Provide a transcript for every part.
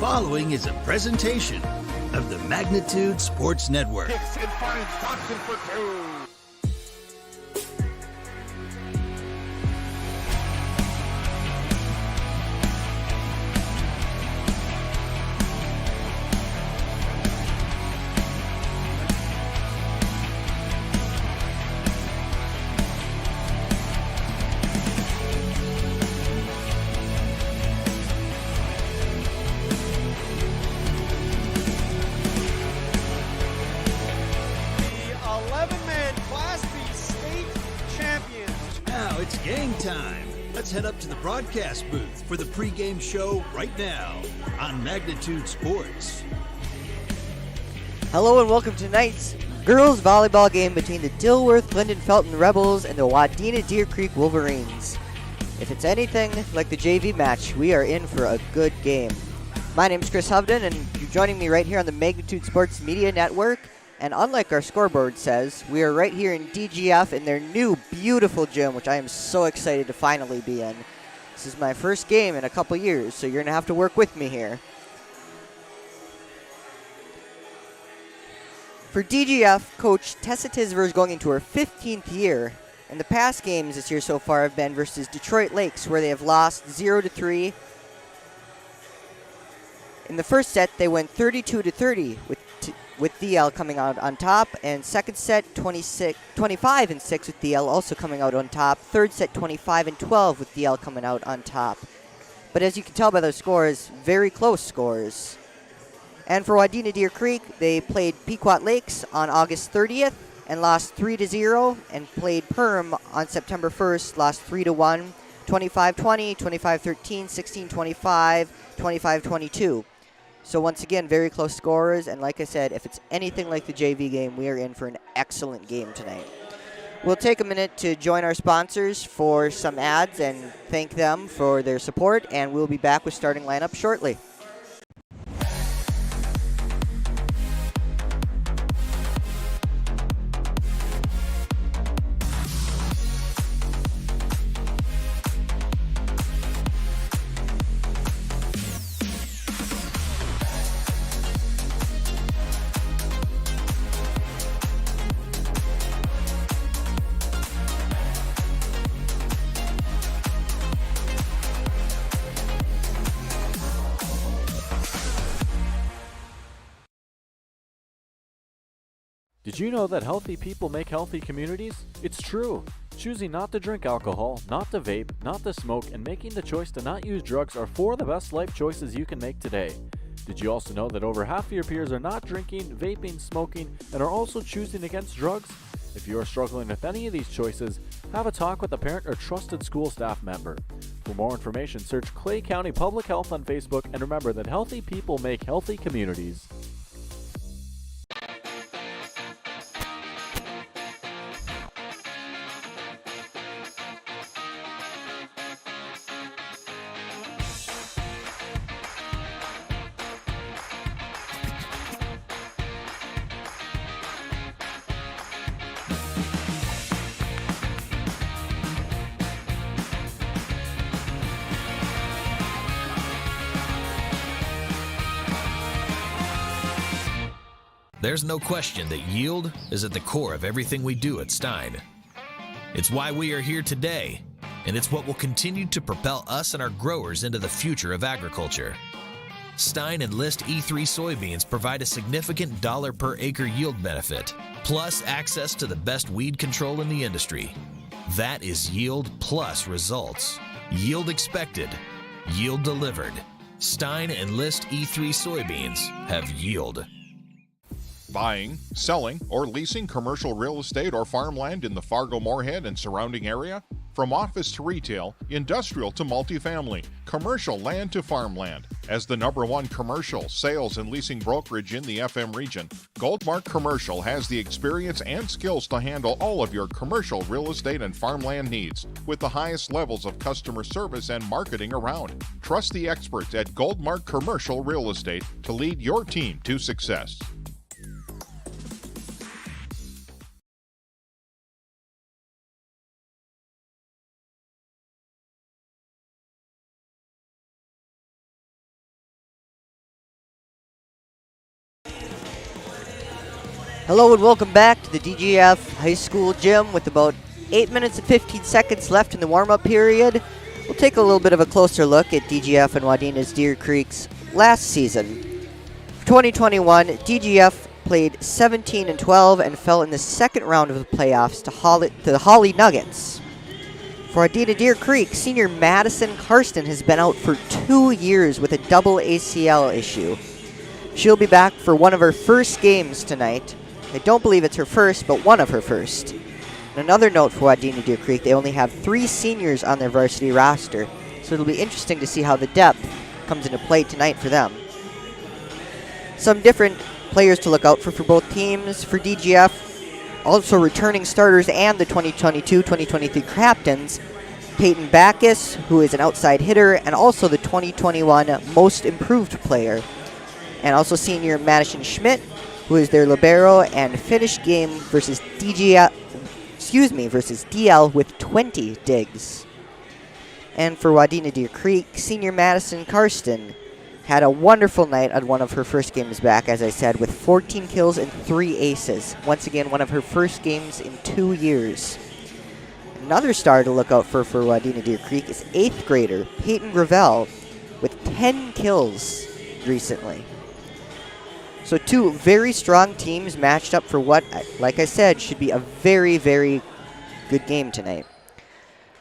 following is a presentation of the Magnitude Sports Network. Kicks and finds Thompson for two. It's game time. Let's head up to the broadcast booth for the pregame show right now on Magnitude Sports. Hello and welcome to tonight's girls volleyball game between the Dilworth-Linden-Felton Rebels and the Wadena Deer Creek Wolverines. If it's anything like the JV match, we are in for a good game. My name is Chris Hovden, and you're joining me right here on the Magnitude Sports Media Network. And unlike our scoreboard says, we are right here in DGF in their new beautiful gym, which I am so excited to finally be in. This is my first game in a couple years, so you're going to have to work with me here. For DGF, Coach Tessa Tisver is going into her 15th year. And the past games this year so far have been versus Detroit Lakes, where they have lost 0-3. In the first set, they went 32-30 with DL coming out on top, and second set 25-6 with DL also coming out on top. Third set 25-12 with DL coming out on top. But as you can tell by the scores, very close scores. And for Wadena Deer Creek, they played Pequot Lakes on August 30th and lost 3-0, and played Perm on September 1st, lost 3-1, 25-20, 25-13, 16-25, 25-22. So once again, very close scores, and like I said, if it's anything like the JV game, we are in for an excellent game tonight. We'll take a minute to join our sponsors for some ads and thank them for their support, and we'll be back with starting lineup shortly. Did you know that healthy people make healthy communities? It's true. Choosing not to drink alcohol, not to vape, not to smoke, and making the choice to not use drugs are four of the best life choices you can make today. Did you also know that over half of your peers are not drinking, vaping, smoking, and are also choosing against drugs? If you are struggling with any of these choices, have a talk with a parent or trusted school staff member. For more information, search Clay County Public Health on Facebook, and remember that healthy people make healthy communities. There's no question that yield is at the core of everything we do at Stein. It's why we are here today, and it's what will continue to propel us and our growers into the future of agriculture. Stein Enlist E3 soybeans provide a significant dollar per acre yield benefit, plus access to the best weed control in the industry. That is yield plus results. Yield expected, yield delivered. Stein Enlist E3 soybeans have yield. Buying, selling, or leasing commercial real estate or farmland in the Fargo-Moorhead and surrounding area? From office to retail, industrial to multifamily, commercial land to farmland. As the #1 commercial, sales, and leasing brokerage in the FM region, Goldmark Commercial has the experience and skills to handle all of your commercial real estate and farmland needs with the highest levels of customer service and marketing around. Trust the experts at Goldmark Commercial Real Estate to lead your team to success. Hello and welcome back to the DGF High School Gym with about 8 minutes and 15 seconds left in the warm-up period. We'll take a little bit of a closer look at DGF and Wadena's Deer Creek's last season. For 2021, DGF played 17-12 and fell in the second round of the playoffs to the Holly Nuggets. For Wadena Deer Creek, senior Madison Karsten has been out for 2 years with a double ACL issue. She'll be back for one of her first games tonight. I don't believe it's her first, but one of her first. And another note for Wadena Deer Creek, they only have 3 seniors on their varsity roster, so it'll be interesting to see how the depth comes into play tonight for them. Some different players to look out for both teams. For DGF, also returning starters and the 2022-2023 captains, Peyton Backus, who is an outside hitter, and also the 2021 Most Improved Player. And also senior Madison Schmidt, who is their libero, and finished game versus DL with 20 digs. And for Wadena Deer Creek, senior Madison Karsten had a wonderful night on one of her first games back, as I said, with 14 kills and 3 aces. Once again, one of her first games in 2 years. Another star to look out for Wadena Deer Creek is 8th grader Peyton Gravel with 10 kills recently. So 2 very strong teams matched up for what, like I said, should be a very, very good game tonight.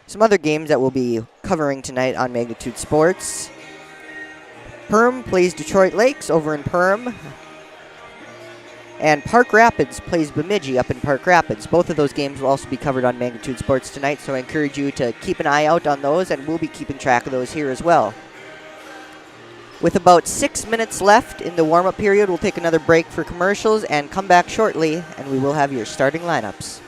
Some other games that we'll be covering tonight on Magnitude Sports. Perm plays Detroit Lakes over in Perm. And Park Rapids plays Bemidji up in Park Rapids. Both of those games will also be covered on Magnitude Sports tonight, so I encourage you to keep an eye out on those, and we'll be keeping track of those here as well. With about 6 minutes left in the warm-up period, we'll take another break for commercials and come back shortly, and we will have your starting lineups.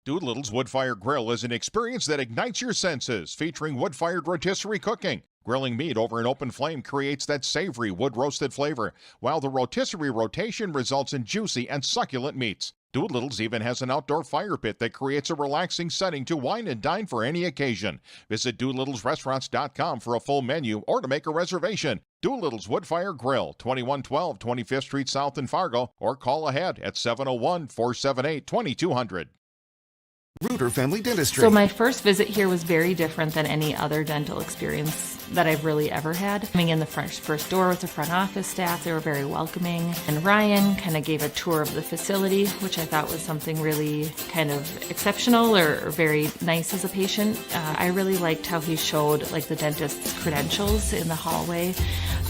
Doolittle's Wood-Fired Grill is an experience that ignites your senses, featuring wood-fired rotisserie cooking. Grilling meat over an open flame creates that savory wood-roasted flavor, while the rotisserie rotation results in juicy and succulent meats. Doolittle's even has an outdoor fire pit that creates a relaxing setting to wine and dine for any occasion. Visit DoolittlesRestaurants.com for a full menu or to make a reservation. Doolittle's Wood-Fired Grill, 2112 25th Street South in Fargo, or call ahead at 701-478-2200. Reuter Family Dentistry. So my first visit here was very different than any other dental experience that I've really ever had. Coming in the first door with the front office staff, they were very welcoming. And Ryan kind of gave a tour of the facility, which I thought was something really kind of exceptional or very nice as a patient. I really liked how he showed like the dentist's credentials in the hallway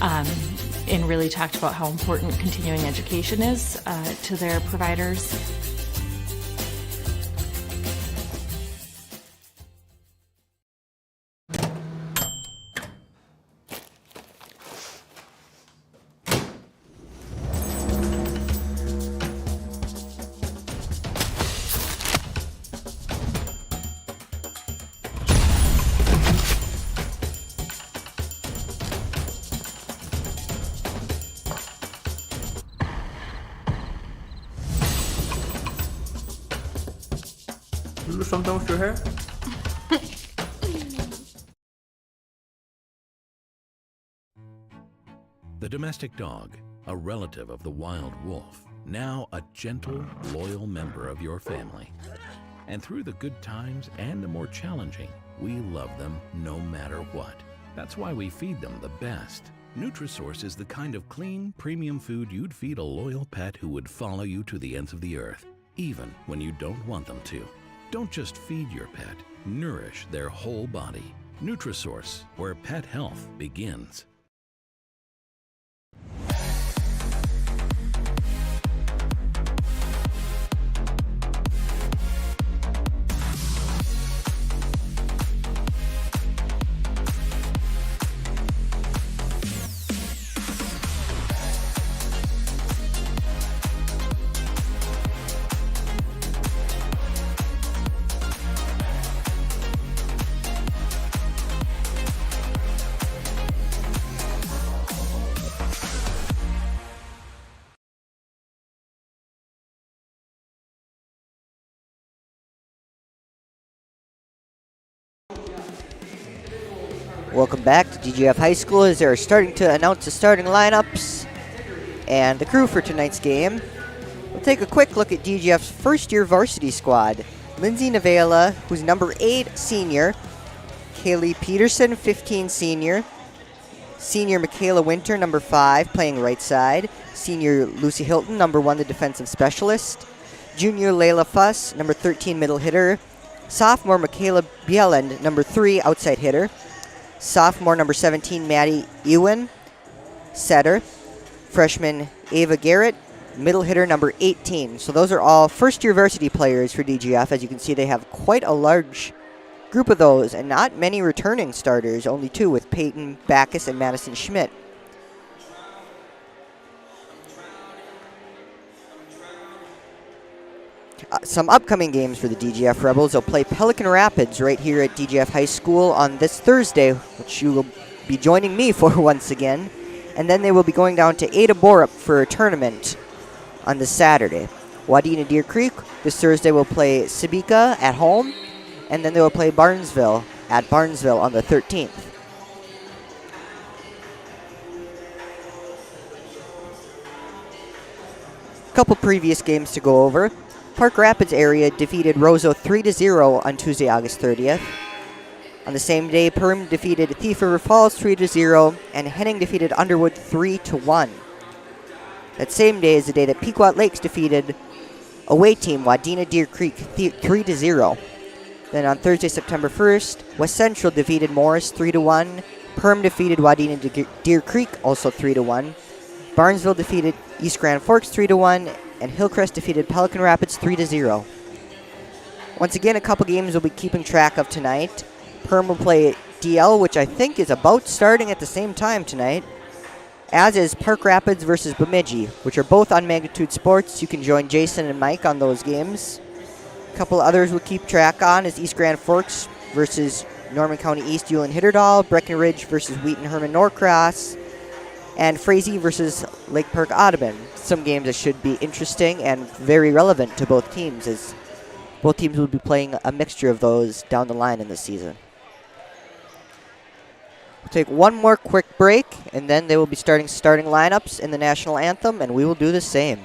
and really talked about how important continuing education is to their providers. Vill du something with your hair? The domestic dog, a relative of the wild wolf, now a gentle, loyal member of your family. And through the good times and the more challenging, we love them no matter what. That's why we feed them the best. Nutrisource is the kind of clean, premium food you'd feed a loyal pet who would follow you to the ends of the earth, even when you don't want them to. Don't just feed your pet, nourish their whole body. Nutrisource, where pet health begins. Welcome back to DGF High School as they're starting to announce the starting lineups and the crew for tonight's game. We'll take a quick look at DGF's first-year varsity squad. Lindsay Navela, who's number 8 senior. Kaylee Peterson, 15 senior. Senior Michaela Winter, number 5, playing right side. Senior Lucy Hilton, number 1, the defensive specialist. Junior Layla Fuss, number 13, middle hitter. Sophomore Michaela Bieland, number 3, outside hitter. Sophomore number 17, Maddie Ewan, setter. Freshman Ava Garrett, middle hitter number 18. So those are all first-year varsity players for DGF. As you can see, they have quite a large group of those, and not many returning starters, only 2 with Peyton Backus and Madison Schmidt. Some upcoming games for the DGF Rebels. They'll play Pelican Rapids right here at DGF High School on this Thursday, which you will be joining me for once again. And then they will be going down to Ada Borup for a tournament on this Saturday. Wadena Deer Creek this Thursday will play Sabika at home, and then they will play Barnesville at Barnesville on the 13th. Couple previous games to go over. Park Rapids area defeated Roseau 3-0 on Tuesday, August 30th. On the same day, Perm defeated Thief River Falls 3-0, and Henning defeated Underwood 3-1. That same day is the day that Pequot Lakes defeated away team Wadena Deer Creek 3-0. Then on Thursday, September 1st, West Central defeated Morris 3-1. Perm defeated Wadena Deer Creek also 3-1. Barnesville defeated East Grand Forks 3-1, and Hillcrest defeated Pelican Rapids 3-0. Once again, a couple games we'll be keeping track of tonight. Perm will play DL, which I think is about starting at the same time tonight, as is Park Rapids versus Bemidji, which are both on Magnitude Sports. You can join Jason and Mike on those games. A couple others we'll keep track on is East Grand Forks versus Norman County East Ulan Hitterdal, Breckenridge versus Wheaton Herman Norcross, and Frazee versus Lake Park Audubon. Some games that should be interesting and very relevant to both teams, as both teams will be playing a mixture of those down the line in this season. We'll take one more quick break, and then they will be starting lineups in the national anthem, and we will do the same.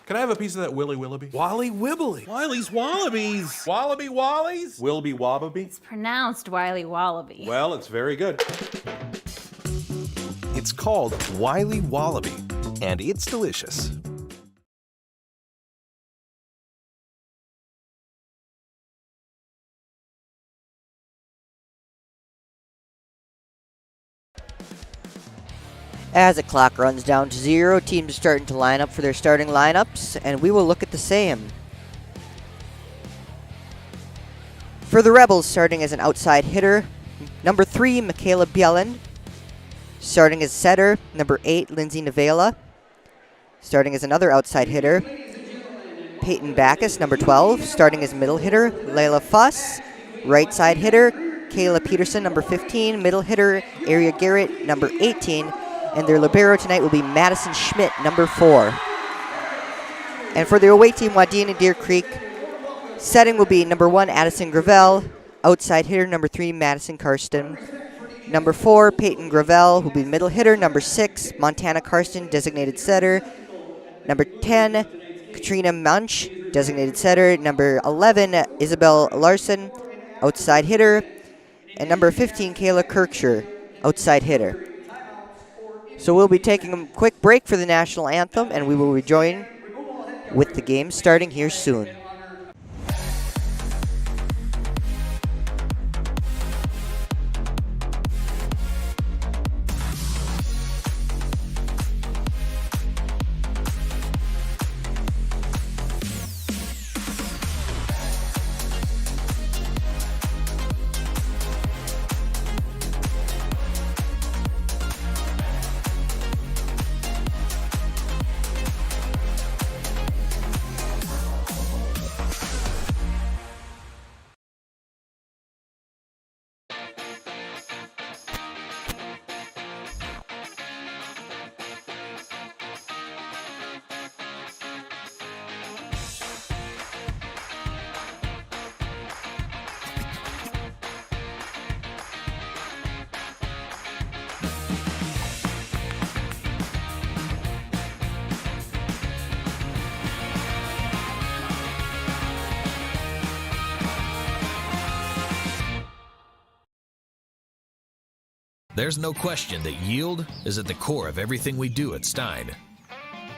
Can I have a piece of that Willy Willoughby? Wally Wibbly. Wiley's Wallabies. Wallaby Wallies? Wilby Wobbaby. It's pronounced Wiley Wallaby. Well, it's very good. It's called Wiley Wallaby, and it's delicious. As the clock runs down to 0, teams are starting to line up for their starting lineups, and we will look at the same. For the Rebels, starting as an outside hitter, number 3, Michaela Bieland. Starting as setter, number 8, Lindsay Navela. Starting as another outside hitter, Peyton Backus, number 12. Starting as middle hitter, Layla Fuss. Right side hitter, Kayla Peterson, number 15. Middle hitter, Aria Garrett, number 18. And their libero tonight will be Madison Schmidt, number 4. And for the away team, Wadena Deer Creek, setting will be number 1, Addison Gravel. Outside hitter, number 3, Madison Karsten. Number 4, Peyton Gravel, who will be middle hitter. Number 6, Montana Karsten, designated setter. Number 10, Katrina Munch, designated setter. Number 11, Isabel Larson, outside hitter. And number 15, Kayla Kirkshire, outside hitter. So we'll be taking a quick break for the national anthem, and we will rejoin with the game starting here soon. There's no question that yield is at the core of everything we do at Stein.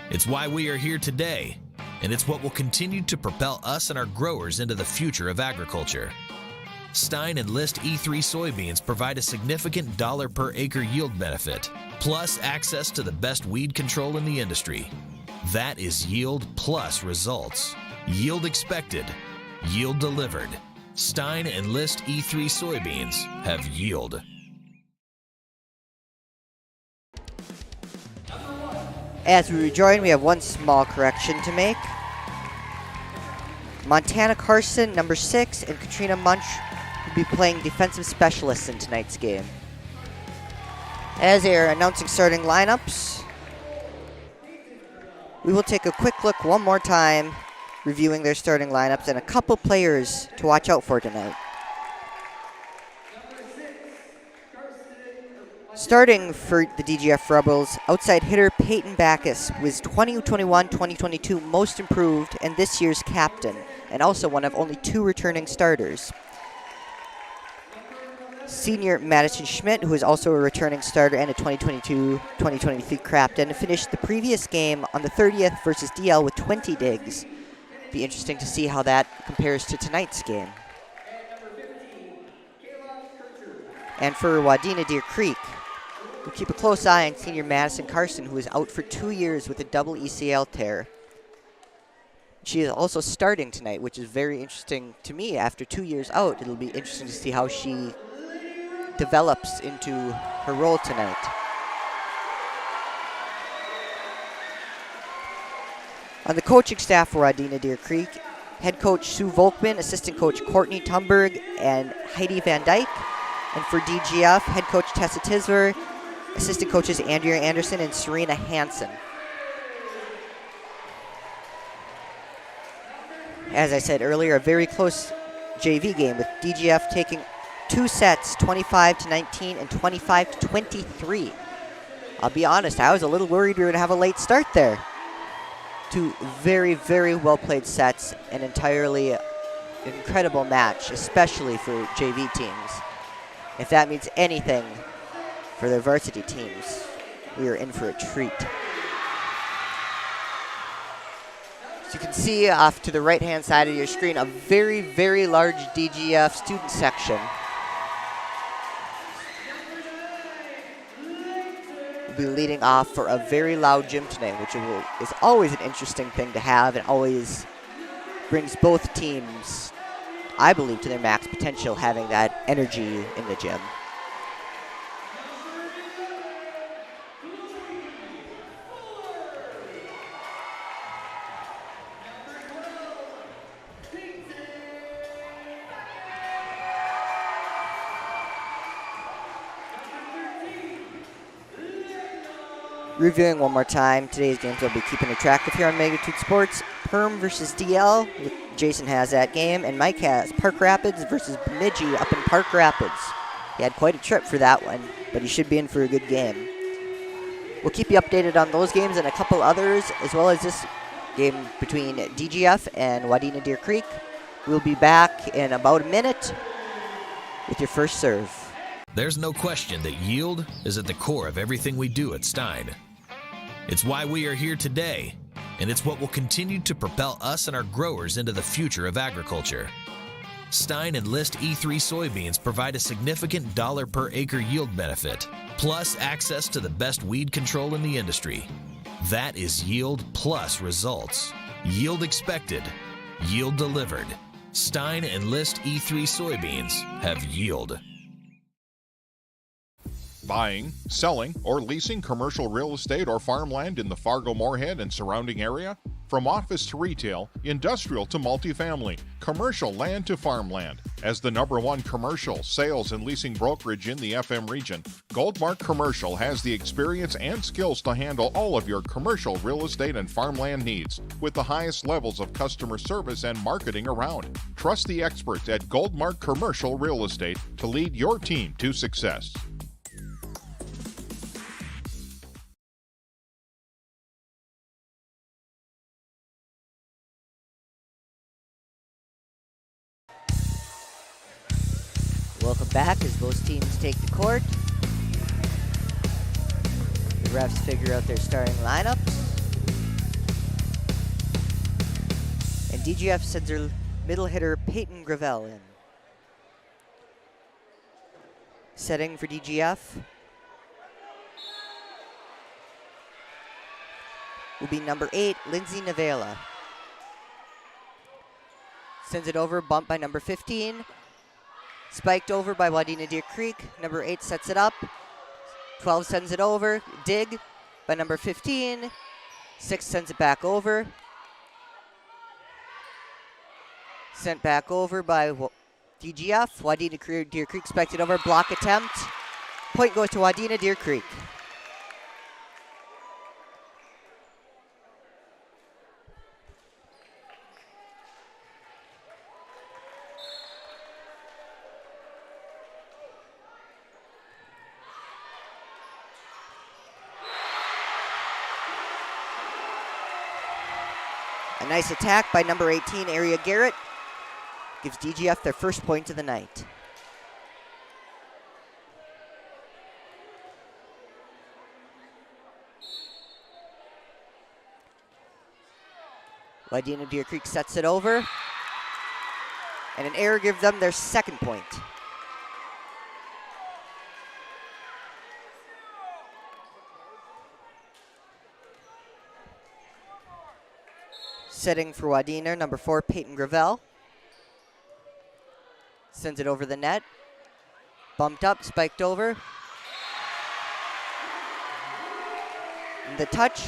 It's why we are here today, and it's what will continue to propel us and our growers into the future of agriculture. Stein Enlist E3 soybeans provide a significant dollar per acre yield benefit, plus access to the best weed control in the industry. That is yield plus results. Yield expected, yield delivered. Stein Enlist E3 soybeans have yield. As we rejoin, we have one small correction to make. Montana Carson, number 6, and Katrina Munch will be playing defensive specialists in tonight's game. As they are announcing starting lineups, we will take a quick look one more time, reviewing their starting lineups and a couple players to watch out for tonight. Starting for the DGF Rebels, outside hitter Peyton Backus was 2021-2022 most improved and this year's captain, and also one of only 2 returning starters. Senior Madison Schmidt, who is also a returning starter and a 2022-2023 captain, finished the previous game on the 30th versus DL with 20 digs. Be interesting to see how that compares to tonight's game. And for Wadena Deer Creek, we keep a close eye on senior Madison Carson, who is out for 2 years with a double ECL tear. She is also starting tonight, which is very interesting to me. After 2 years out, it'll be interesting to see how she develops into her role tonight. On the coaching staff for Wadena Deer Creek, head coach Sue Volkman, assistant coach Courtney Tumberg, and Heidi Van Dyke. And for DGF, head coach Tessa Tisver, assistant coaches Andrea Anderson and Serena Hansen. As I said earlier, a very close JV game with DGF taking 2 sets, 25-19 and 25-23. I'll be honest, I was a little worried we were going to have a late start there. 2 very, very well-played sets, an entirely incredible match, especially for JV teams. If that means anything for their varsity teams, we are in for a treat. As you can see off to the right-hand side of your screen, a very, very large DGF student section. We'll be leading off for a very loud gym tonight, which is always an interesting thing to have and always brings both teams, I believe, to their max potential, having that energy in the gym. Reviewing one more time, today's games will be keeping a track of here on Magnitude Sports. Perm versus DL, Jason has that game, and Mike has Park Rapids versus Bemidji up in Park Rapids. He had quite a trip for that one, but he should be in for a good game. We'll keep you updated on those games and a couple others, as well as this game between DGF and Wadena Deer Creek. We'll be back in about a minute with your first serve. There's no question that yield is at the core of everything we do at Stein. It's why we are here today, and it's what will continue to propel us and our growers into the future of agriculture. Stein Enlist E3 soybeans provide a significant dollar per acre yield benefit, plus access to the best weed control in the industry. That is yield plus results. Yield expected, yield delivered. Stein Enlist E3 soybeans have yield. Buying, selling, or leasing commercial real estate or farmland in the Fargo-Moorhead and surrounding area? From office to retail, industrial to multifamily, commercial land to farmland. As the #1 commercial, sales, and leasing brokerage in the FM region, Goldmark Commercial has the experience and skills to handle all of your commercial real estate and farmland needs with the highest levels of customer service and marketing around. Trust the experts at Goldmark Commercial Real Estate to lead your team to success. Welcome back as both teams take the court. refs figure out their starting lineups. And DGF sends their middle hitter Peyton Gravel in. Setting for DGF will be number 8, Lindsay Navela. Sends it over, bumped by number 15. Spiked over by Wadena Deer Creek. Number 8 sets it up. 12 sends it over. Dig by number 15. 6 sends it back over. Sent back over by DGF. Wadena Deer Creek spiked it over. Block attempt. Point goes to Wadena Deer Creek. A nice attack by number 18, Aria Garrett. Gives DGF their first point of the night. Wadena Deer Creek sets it over. And an error gives them their second point. Setting for Wadena, number 4, Peyton Gravel. Sends it over the net. Bumped up, spiked over. And the touch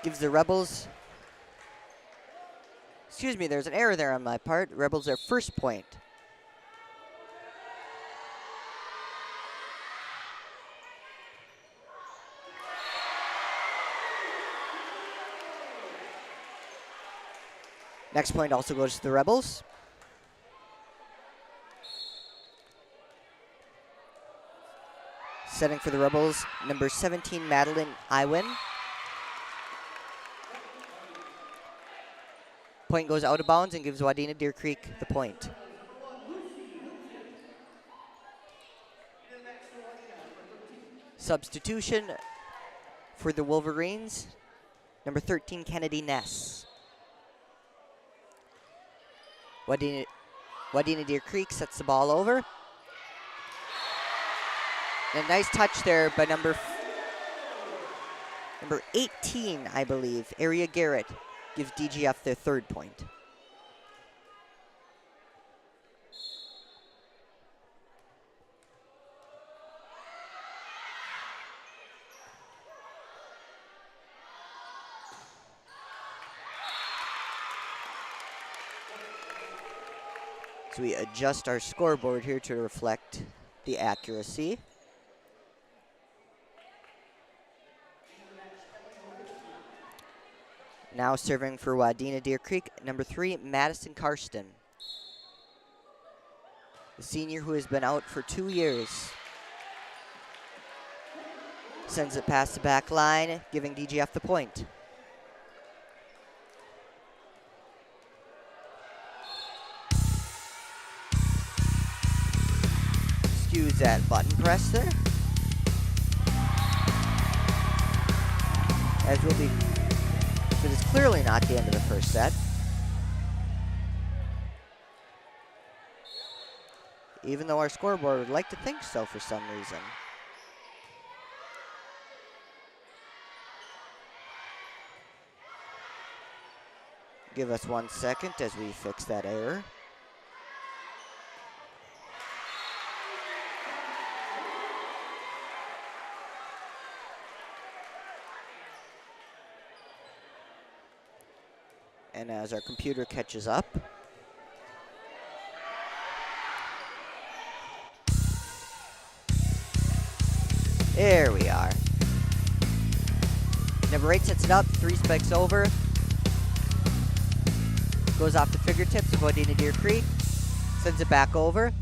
gives the Rebels, excuse me, there's an error there on my part. Rebels their first point. Next point also goes to the Rebels. Setting for the Rebels, number 17, Madeline Iwin. Point goes out of bounds and gives Wadena Deer Creek the point. Substitution for the Wolverines, number 13, Kennedy Ness. Wadena Deer Creek sets the ball over. And a nice touch there by number 18, I believe, Aria Garrett, gives DGF their third point. So we adjust our scoreboard here to reflect the accuracy. Now serving for Wadena Deer Creek, number 3, Madison Karsten. The senior who has been out for 2 years. Sends it past the back line, giving DGF the point. Excuse that button press there. As will be, it is clearly not the end of the first set. Even though our scoreboard would like to think so for some reason. Give us 1 second as we fix that error. And as our computer catches up, there we are. Number 8 sets it up, 3 spikes over. Goes off the fingertips of Wadena Deer Creek. Sends it back over.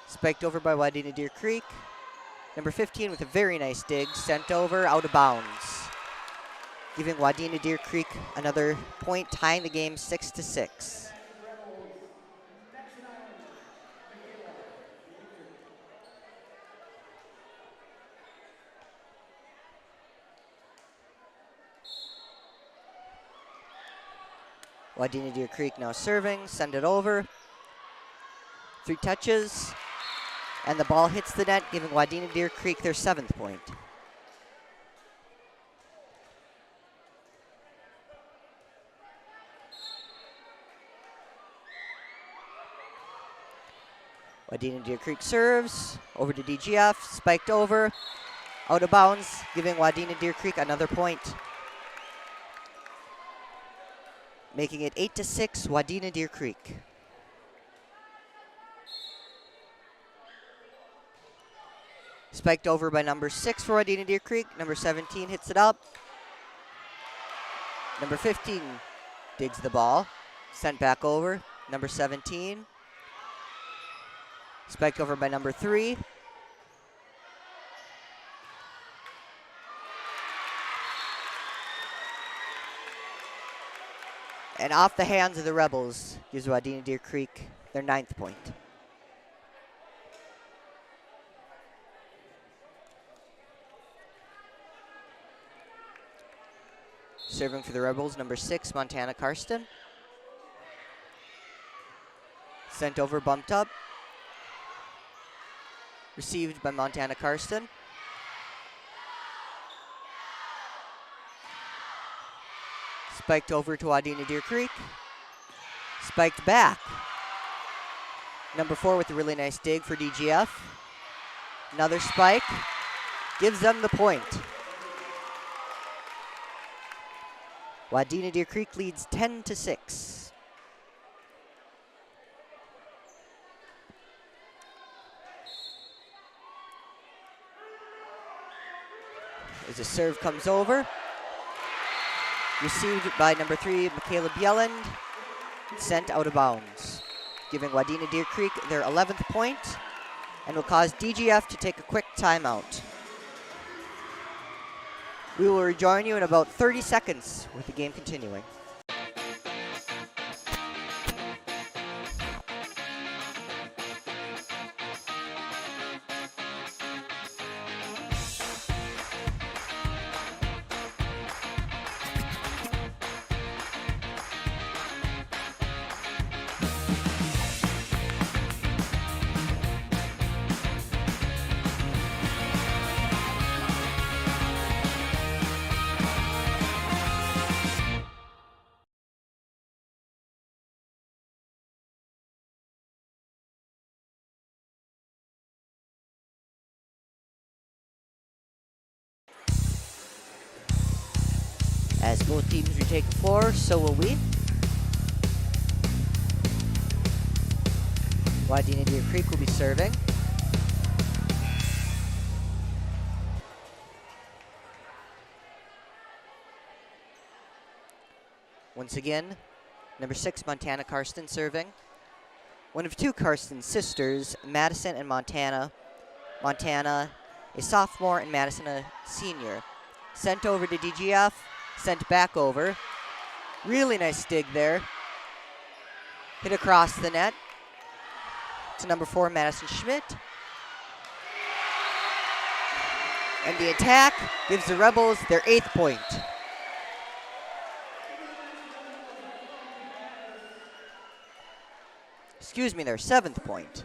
Spiked over by Wadena Deer Creek. Number 15 with a very nice dig. Sent over, out of bounds. Giving Wadena Deer Creek another point, tying the game 6-6. Wadena Deer Creek now serving, send it over. 3 touches, and the ball hits the net, giving Wadena Deer Creek their 7th point. Wadena Deer Creek serves, over to DGF, spiked over, out of bounds, giving Wadena Deer Creek another point. Making it 8-6, Wadena Deer Creek. Spiked over by number 6 for Wadena Deer Creek. Number 17 hits it up. Number 15 digs the ball. Sent back over. Number 17. Spiked over by number 3. And off the hands of the Rebels gives Wadena Deer Creek their 9th point. Serving for the Rebels, number 6, Montana Karsten. Sent over, bumped up. Received by Montana Karsten. Spiked over to Wadena Deer Creek. Spiked back. Number 4 with a really nice dig for DGF. Another spike. Gives them the point. Wadena Deer Creek leads 10-6. As the serve comes over. Received by number 3, Michaela Bjelland. Sent out of bounds. Giving Wadena Deer Creek their 11th point and will cause DGF to take a quick timeout. We will rejoin you in about 30 seconds with the game continuing. As both teams retake the floor, so will we. Wadena Deer Creek will be serving. Once again, number 6, Montana Karsten serving. One of 2 Karsten sisters, Madison and Montana. Montana, a sophomore, and Madison, a senior. Sent over to DGF. Sent back over. Really nice dig there. Hit across the net to number 4, Madison Schmidt. And the attack gives the Rebels their 8th point. Excuse me, their 7th point.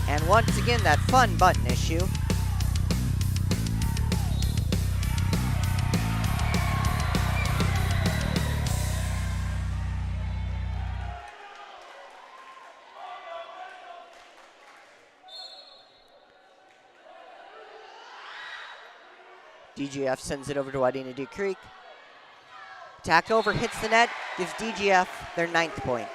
And once again, that fun button issue. DGF sends it over to Wadena Deer Creek. Attacked over, hits the net, gives DGF their 9th point.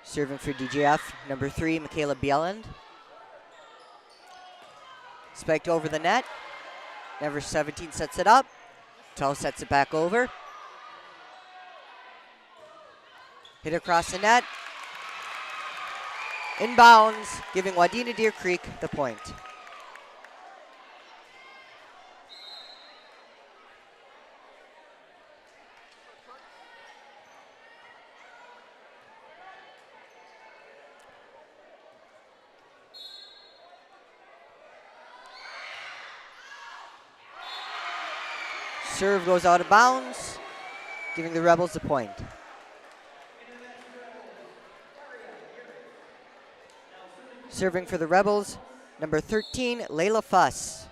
Serving for DGF, number 3, Michaela Bjelland. Spiked over the net. Number 17 sets it up. Toe sets it back over. Hit across the net. Inbounds, giving Wadena Deer Creek the point. Serve goes out of bounds, giving the Rebels the point. Serving for the Rebels, number 13, Layla Fuss,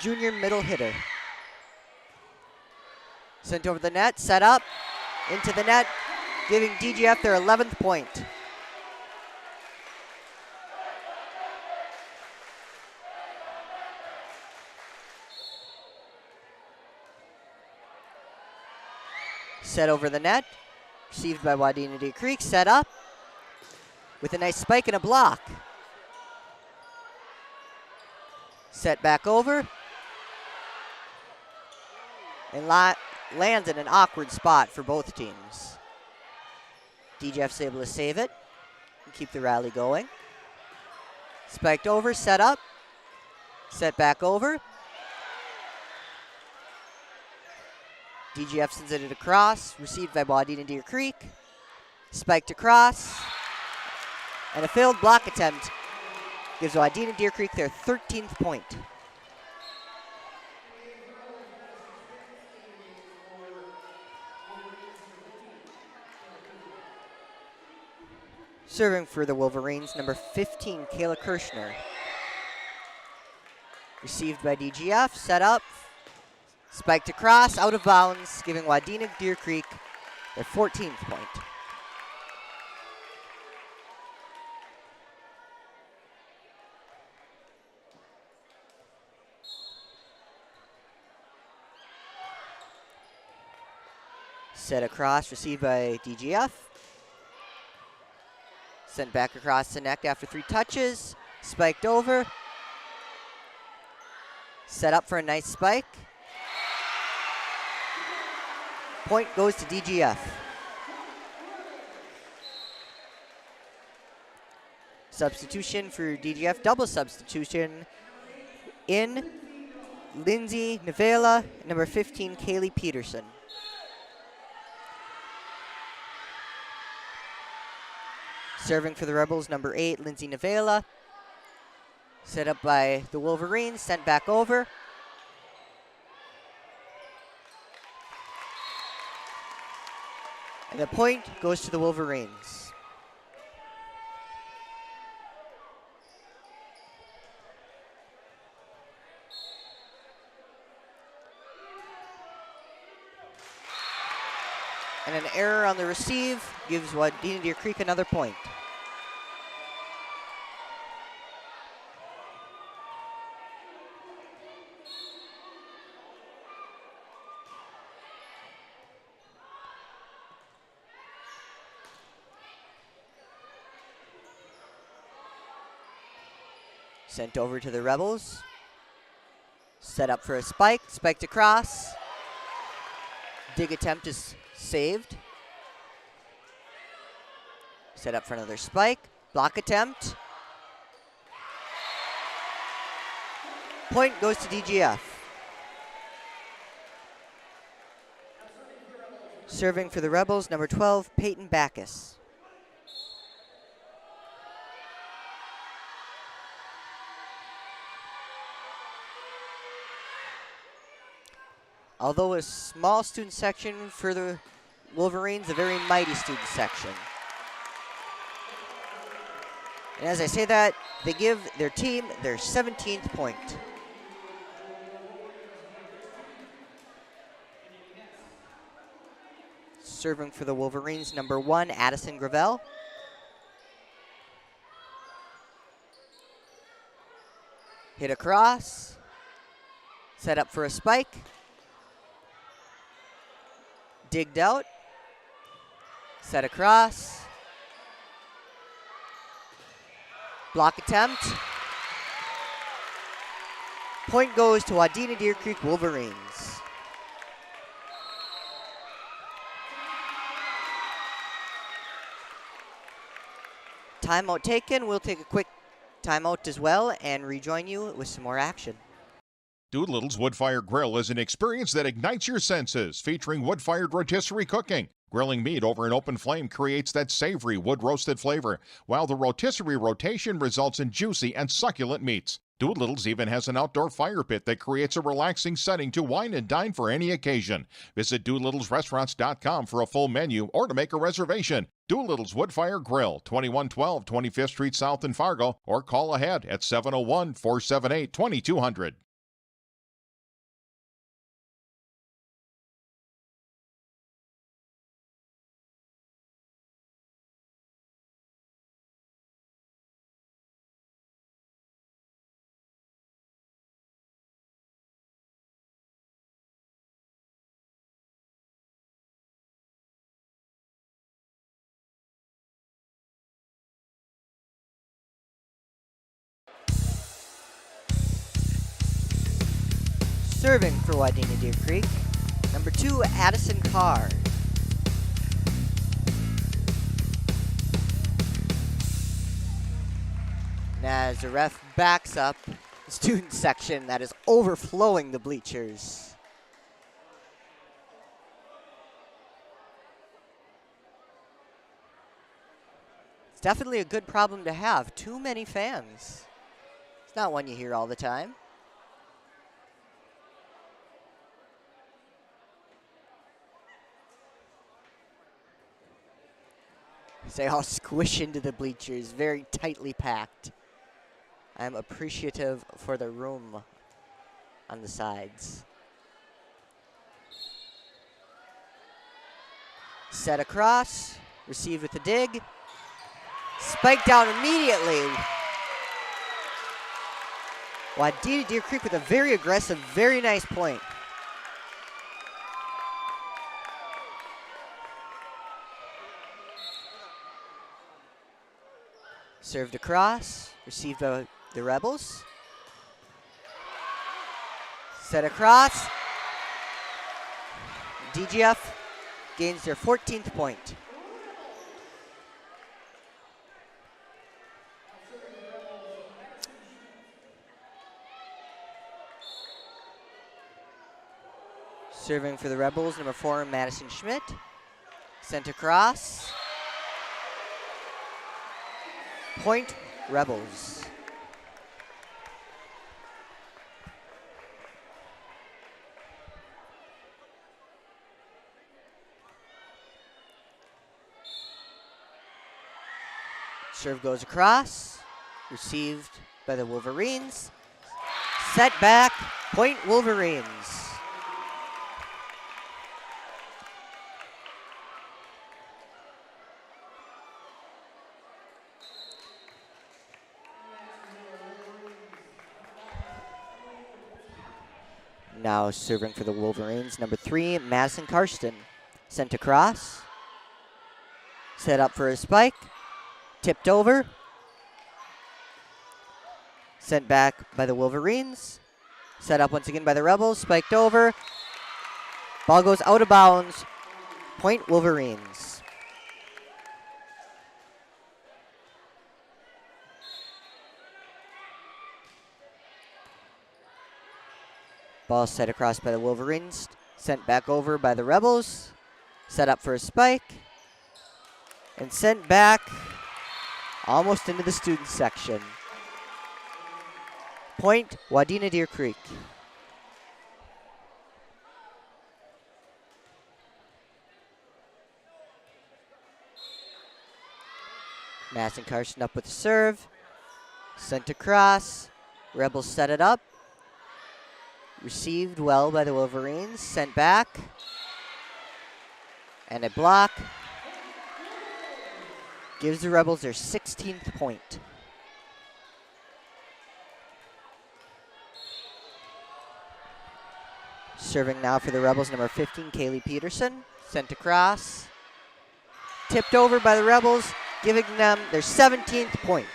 junior middle hitter. Sent over the net, set up, into the net, giving DGF their 11th point. Set over the net, received by Wadena Deer Creek, set up with a nice spike and a block. Set back over, and lands in an awkward spot for both teams. DGF's able to save it and keep the rally going. Spiked over, set up, set back over. DGF sends it across, received by Wadena Deer Creek. Spiked across, and a failed block attempt gives Wadena Deer Creek their 13th point. Serving for the Wolverines, number 15, Kayla Kirshner. Received by DGF, set up, spiked across, out of bounds, giving Wadena Deer Creek their 14th point. Set across, received by DGF. Sent back across the neck after 3 touches. Spiked over. Set up for a nice spike. Point goes to DGF. Substitution for DGF, double substitution in Lindsay Navela, number 15, Kaylee Peterson. Serving for the Rebels, number 8, Lindsay Navela. Set up by the Wolverines, sent back over. And the point goes to the Wolverines. And an error on the receive gives Wadena Deer Creek another point. Sent over to the Rebels. Set up for a spike, spiked across. Dig attempt is saved. Set up for another spike, block attempt. Point goes to DGF. Serving for the Rebels, number 12, Peyton Backus. Although a small student section for the Wolverines, a very mighty student section. And as I say that, they give their team their 17th point. Serving for the Wolverines, number 1, Addison Gravel. Hit across. Set up for a spike. Digged out. Set across. Block attempt. Point goes to Wadena Deer Creek Wolverines. Timeout taken. We'll take a quick timeout as well and rejoin you with some more action. Doolittle's Wood-Fire Grill is an experience that ignites your senses, featuring wood-fired rotisserie cooking. Grilling meat over an open flame creates that savory wood-roasted flavor, while the rotisserie rotation results in juicy and succulent meats. Doolittle's even has an outdoor fire pit that creates a relaxing setting to wine and dine for any occasion. Visit Doolittle'sRestaurants.com for a full menu or to make a reservation. Doolittle's Woodfire Grill, 2112 25th Street South in Fargo, or call ahead at 701-478-2200. Serving for Wadena Deer Creek, number 2, Addison Carr. And as the ref backs up the student section that is overflowing the bleachers. It's definitely a good problem to have. Too many fans. It's not one you hear all the time. They all squish into the bleachers, very tightly packed. I'm appreciative for the room on the sides. Set across, received with a dig. Spiked down immediately. Wadena Deer Creek with a very aggressive, very nice point. Served across, received by the Rebels. Set across. DGF gains their 14th point. Serving for the Rebels, number 4, Madison Schmidt. Sent across. Point, Rebels. Serve goes across, received by the Wolverines. Set back, point Wolverines. Now serving for the Wolverines, number 3, Madison Karsten. Sent across. Set up for a spike. Tipped over. Sent back by the Wolverines. Set up once again by the Rebels. Spiked over. Ball goes out of bounds. Point Wolverines. Ball set across by the Wolverines. Sent back over by the Rebels. Set up for a spike. And sent back almost into the student section. Point, Wadena Deer Creek. Madison Carson up with the serve. Sent across. Rebels set it up. Received well by the Wolverines. Sent back. And a block. Gives the Rebels their 16th point. Serving now for the Rebels, number 15, Kaylee Peterson. Sent across. Tipped over by the Rebels, giving them their 17th point.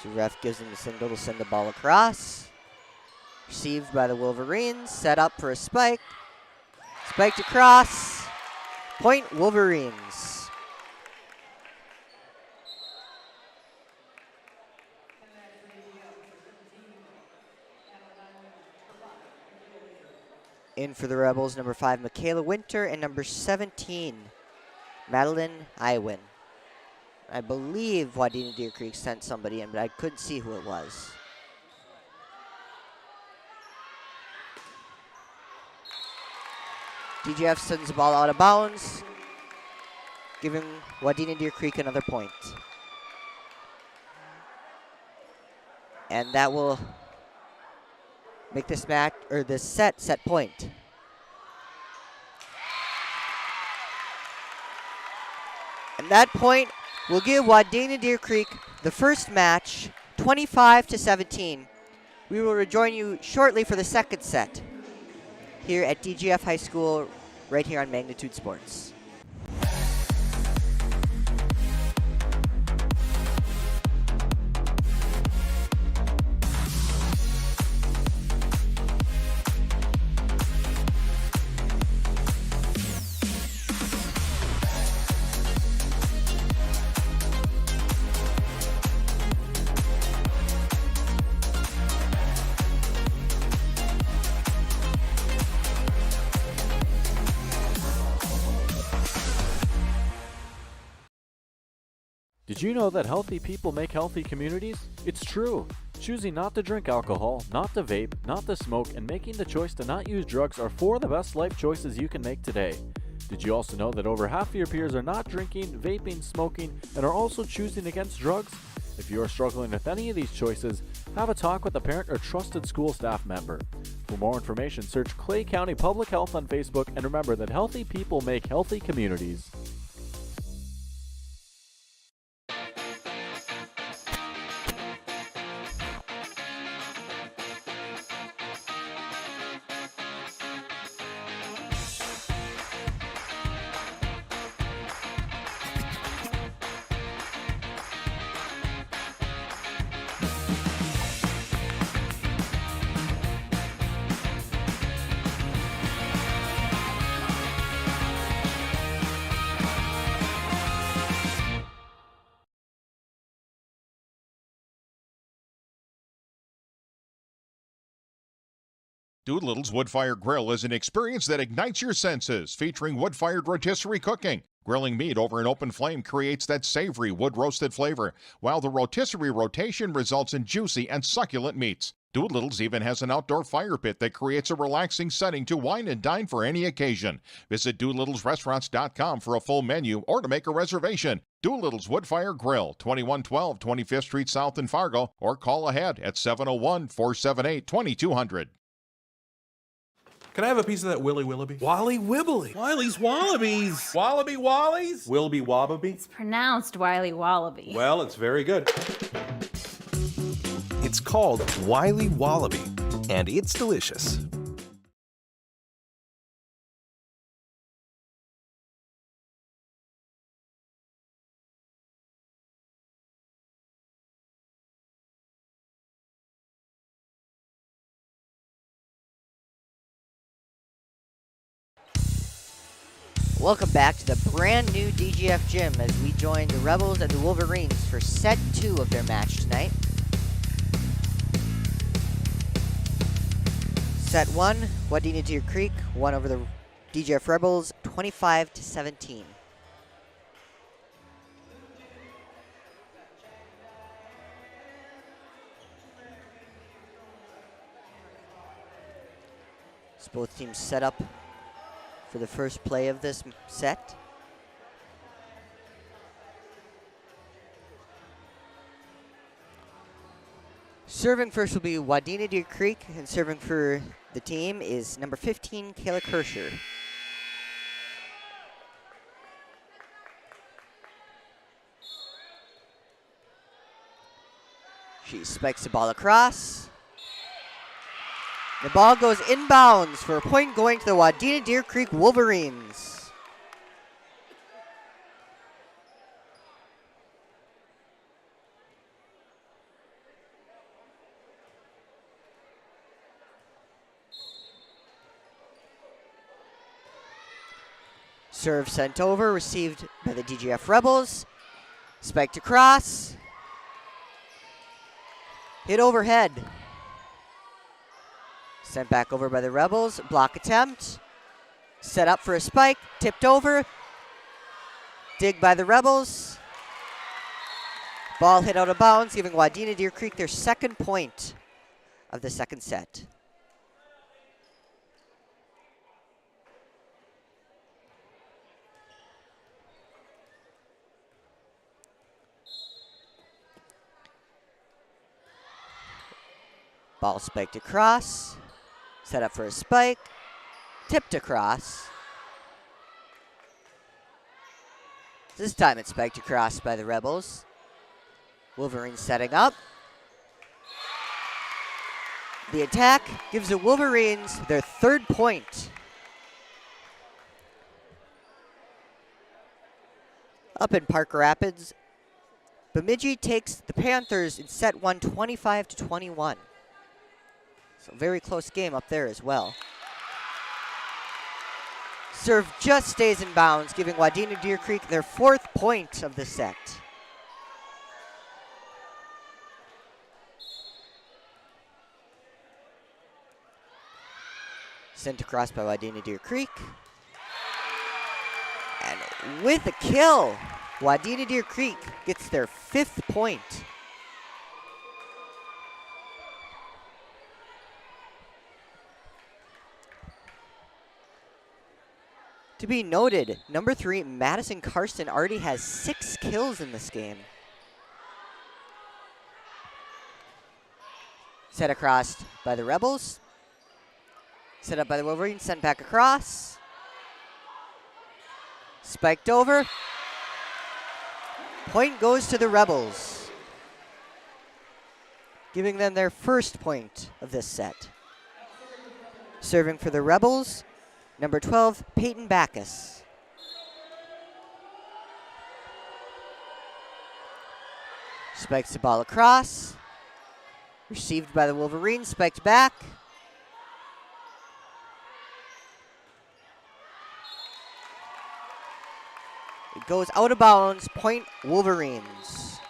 So ref gives them the signal to send the ball across. Received by the Wolverines, set up for a spike. Spiked across. Point Wolverines. In for the Rebels, number 5, Michaela Winter, and number 17, Madeline Iwin. I believe Wadena Deer Creek sent somebody in, but I couldn't see who it was. DGF sends the ball out of bounds, giving Wadena Deer Creek another point. And that will make this match, or this set point. And that point will give Wadena Deer Creek the first match, 25-17. We will rejoin you shortly for the second set here at DGF High School, right here on Magnitude Sports. Did you know that healthy people make healthy communities? It's true. Choosing not to drink alcohol, not to vape, not to smoke, and making the choice to not use drugs are 4 of the best life choices you can make today. Did you also know that over half of your peers are not drinking, vaping, smoking, and are also choosing against drugs? If you are struggling with any of these choices, have a talk with a parent or trusted school staff member. For more information, search Clay County Public Health on Facebook, and remember that healthy people make healthy communities. Doolittle's Wood-Fired Grill is an experience that ignites your senses, featuring wood-fired rotisserie cooking. Grilling meat over an open flame creates that savory wood-roasted flavor, while the rotisserie rotation results in juicy and succulent meats. Doolittle's even has an outdoor fire pit that creates a relaxing setting to wine and dine for any occasion. Visit DoolittlesRestaurants.com for a full menu or to make a reservation. Doolittle's Wood-Fired Grill, 2112 25th Street South in Fargo, or call ahead at 701-478-2200. Can I have a piece of that Willy Willoughby? Wally Wibbly. Wiley's Wallabies. Wallaby Wallies. Wilby Wobbaby. It's pronounced Wiley Wallaby. Well, it's very good. It's called Wiley Wallaby, and it's delicious. Welcome back to the brand new DGF gym as we join the Rebels and the Wolverines for set 2 of their match tonight. Set 1, Wadena Deer Creek won over the DGF Rebels 25-17. So both teams set up for the first play of this set. Serving first will be Wadena Deer Creek, and serving for the team is number 15, Kayla Kirscher. She spikes the ball across. The ball goes inbounds for a point going to the Wadena Deer Creek Wolverines. Serve sent over, received by the DGF Rebels. Spiked across. Hit overhead. Sent back over by the Rebels. Block attempt. Set up for a spike. Tipped over. Dig by the Rebels. Ball hit out of bounds, giving Wadena Deer Creek their second point of the second set. Ball spiked across. Set up for a spike. Tipped across. This time it's spiked across by the Rebels. Wolverines setting up. The attack gives the Wolverines their third point. Up in Park Rapids, Bemidji takes the Panthers in set 1, 25-21. So very close game up there as well. Serve just stays in bounds, giving Wadena Deer Creek their fourth point of the set. Sent across by Wadena Deer Creek. And with a kill, Wadena Deer Creek gets their fifth point. To be noted, number 3, Madison Karsten already has 6 kills in this game. Set across by the Rebels. Set up by the Wolverines, sent back across. Spiked over. Point goes to the Rebels, giving them their first point of this set. Serving for the Rebels, number 12, Peyton Backus. Spikes the ball across. Received by the Wolverines, spiked back. It goes out of bounds, point Wolverines.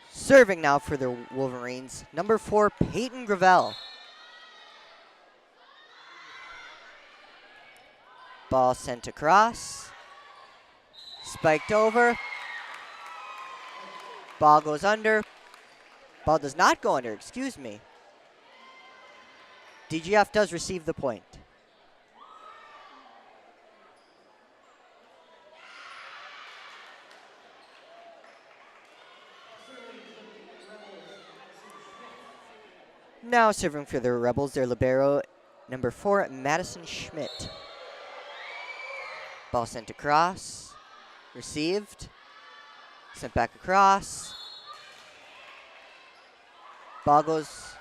Serving now for the Wolverines, number 4, Peyton Gravel. Ball sent across. Spiked over. Ball goes under. Ball does not go under, excuse me. DGF does receive the point. Now serving for the Rebels, their libero, number 4, Madison Schmidt. Ball sent across. Received. Sent back across. Ball goes.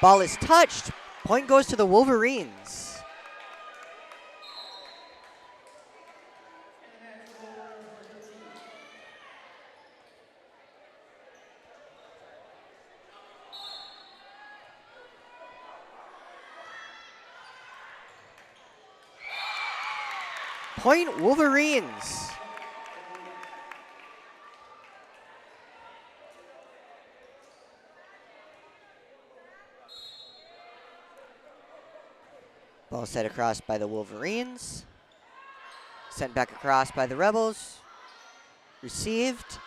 Ball is touched. Point goes to the Wolverines. Point Wolverines. Ball set across by the Wolverines. Sent back across by the Rebels. Received.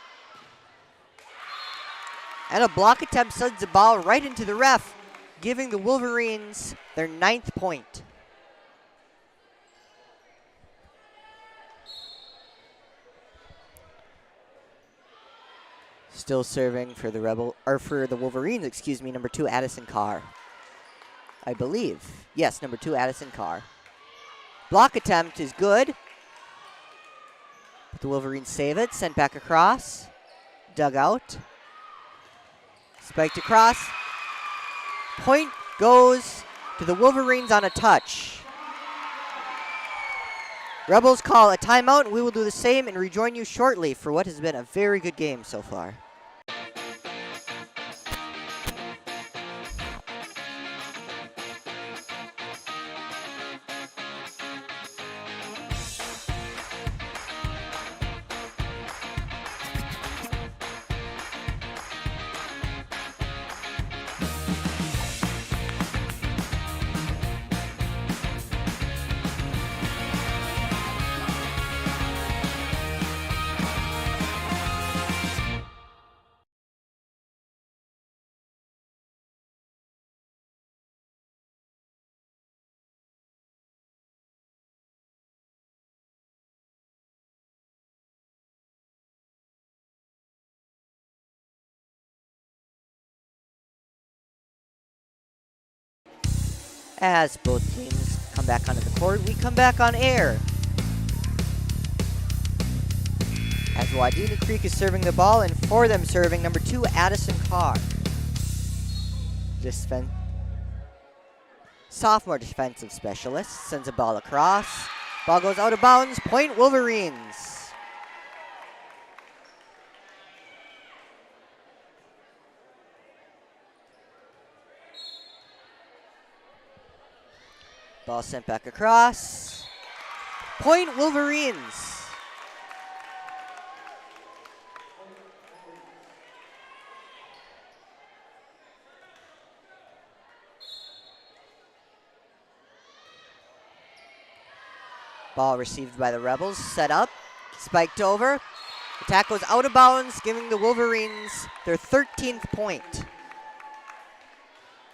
And a block attempt sends the ball right into the ref, giving the Wolverines their 9th point. Still serving for the Wolverines, excuse me, number 2, Addison Carr. I believe. Yes, number 2, Addison Carr. Block attempt is good. But the Wolverines save it. Sent back across. Dug out. Spiked across. Point goes to the Wolverines on a touch. Rebels call a timeout. We will do the same and rejoin you shortly for what has been a very good game so far. As both teams come back onto the court, we come back on air. As Wadena Creek is serving the ball, and for them serving, number 2, Addison Carr. Sophomore defensive specialist sends a ball across. Ball goes out of bounds. Point Wolverines. Ball sent back across. Point Wolverines. Ball received by the Rebels, set up, spiked over. Attack goes out of bounds, giving the Wolverines their 13th point.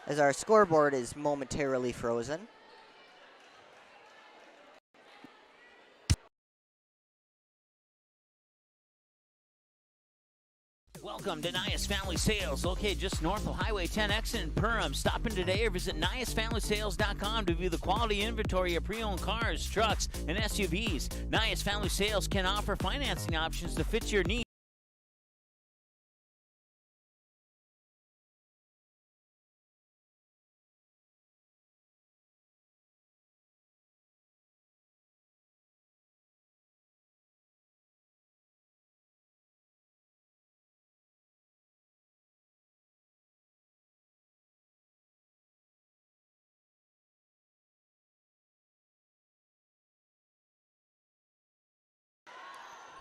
As our scoreboard is momentarily frozen. Welcome to Nias Family Sales, located just north of Highway 10X in Perham. Stop in today or visit NiasFamilySales.com to view the quality inventory of pre-owned cars, trucks, and SUVs. Nias Family Sales can offer financing options to fit your needs.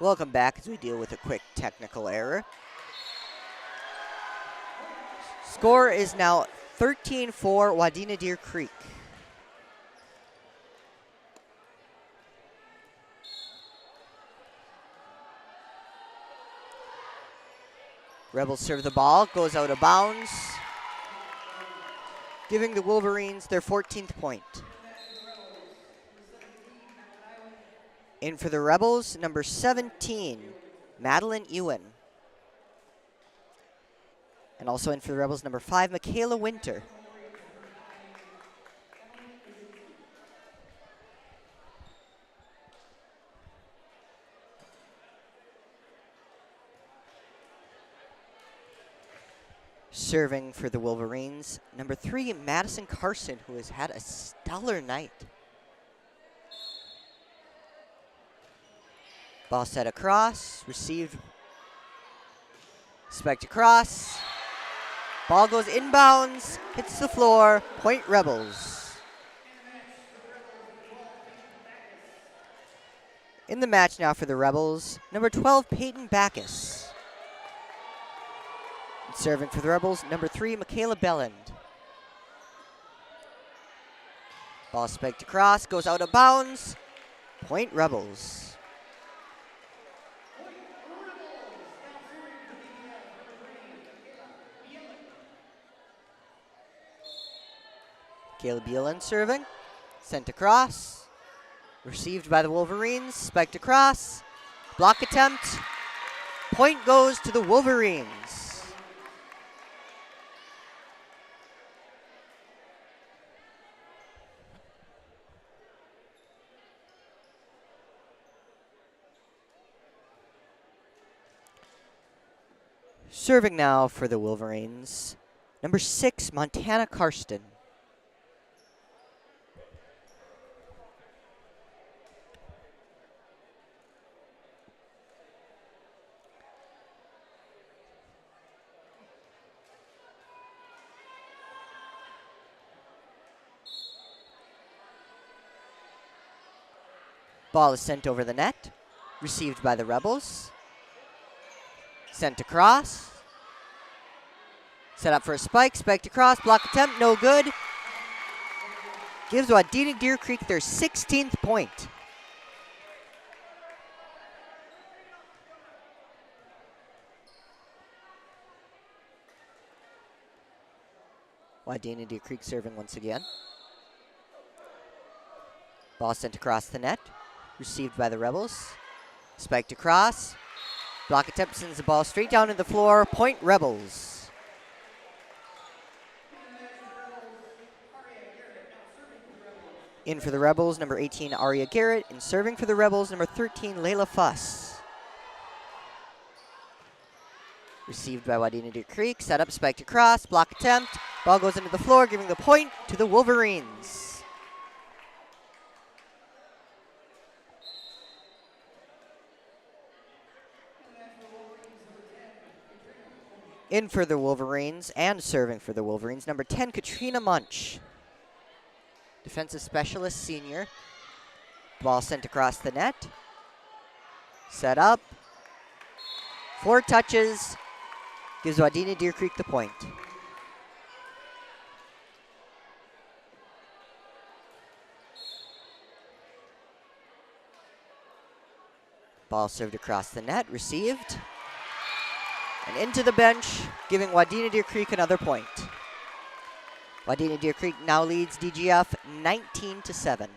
Welcome back as we deal with a quick technical error. Score is now 13-4 Wadena Deer Creek. Rebels serve the ball, goes out of bounds, giving the Wolverines their 14th point. In for the Rebels, number 17, Madeline Ewan. And also in for the Rebels, number 5, Michaela Winter. Serving for the Wolverines, number 3, Madison Carson, who has had a stellar night. Ball set across, received, spiked across. Ball goes inbounds, hits the floor, point Rebels. In the match now for the Rebels, number 12, Peyton Backus. And serving for the Rebels, number 3, Michaela Belland. Ball spiked across, goes out of bounds, point Rebels. Caleb Bielan serving, sent across, received by the Wolverines, spiked across, block attempt, point goes to the Wolverines. Serving now for the Wolverines, number 6, Montana Karsten. Ball is sent over the net, received by the Rebels. Sent across. Set up for a spike, spiked across, block attempt, no good. Gives Wadena Deer Creek their 16th point. Wadena Deer Creek serving once again. Ball sent across the net. Received by the Rebels. Spiked across. Block attempt sends the ball straight down to the floor. Point Rebels. In for the Rebels, number 18, Aria Garrett. And serving for the Rebels, number 13, Layla Fuss. Received by Wadena Deer Creek. Set up, spiked across, block attempt. Ball goes into the floor, giving the point to the Wolverines. In for the Wolverines and serving for the Wolverines, number 10, Katrina Munch. Defensive specialist, senior. Ball sent across the net. Set up. 4 touches. Gives Wadena Deer Creek the point. Ball served across the net, received. And into the bench, giving Wadena Deer Creek another point. Wadena Deer Creek now leads DGF 19-7.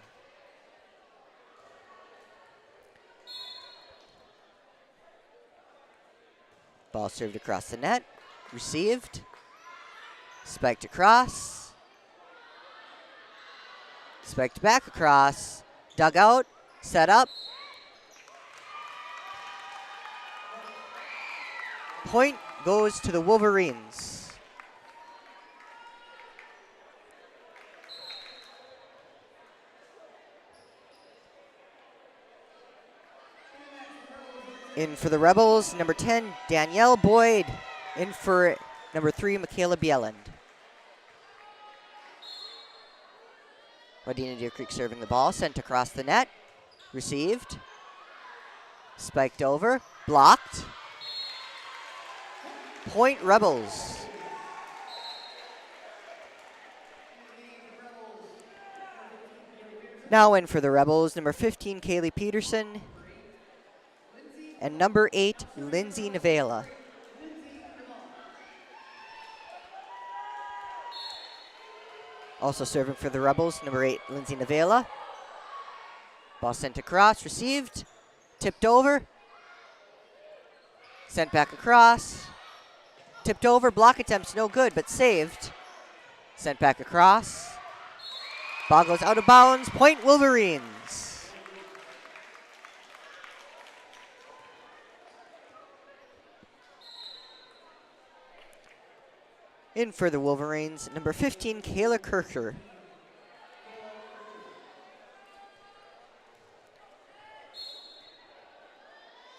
Ball served across the net, received, spiked across, spiked back across, dug out, set up. Point goes to the Wolverines. In for the Rebels, number 10, Danielle Boyd. In for number 3, Michaela Bieland. Wadena Deer Creek serving the ball, sent across the net, received, spiked over, blocked. Point Rebels. Now in for the Rebels, number 15, Kaylee Peterson. And number 8, Lindsay Navela. Also serving for the Rebels, number 8, Lindsay Navela. Ball sent across, received, tipped over, sent back across, tipped over, block attempts no good, but saved. Sent back across. Ball goes out of bounds, point Wolverines. In for the Wolverines, number 15, Kayla Kircher.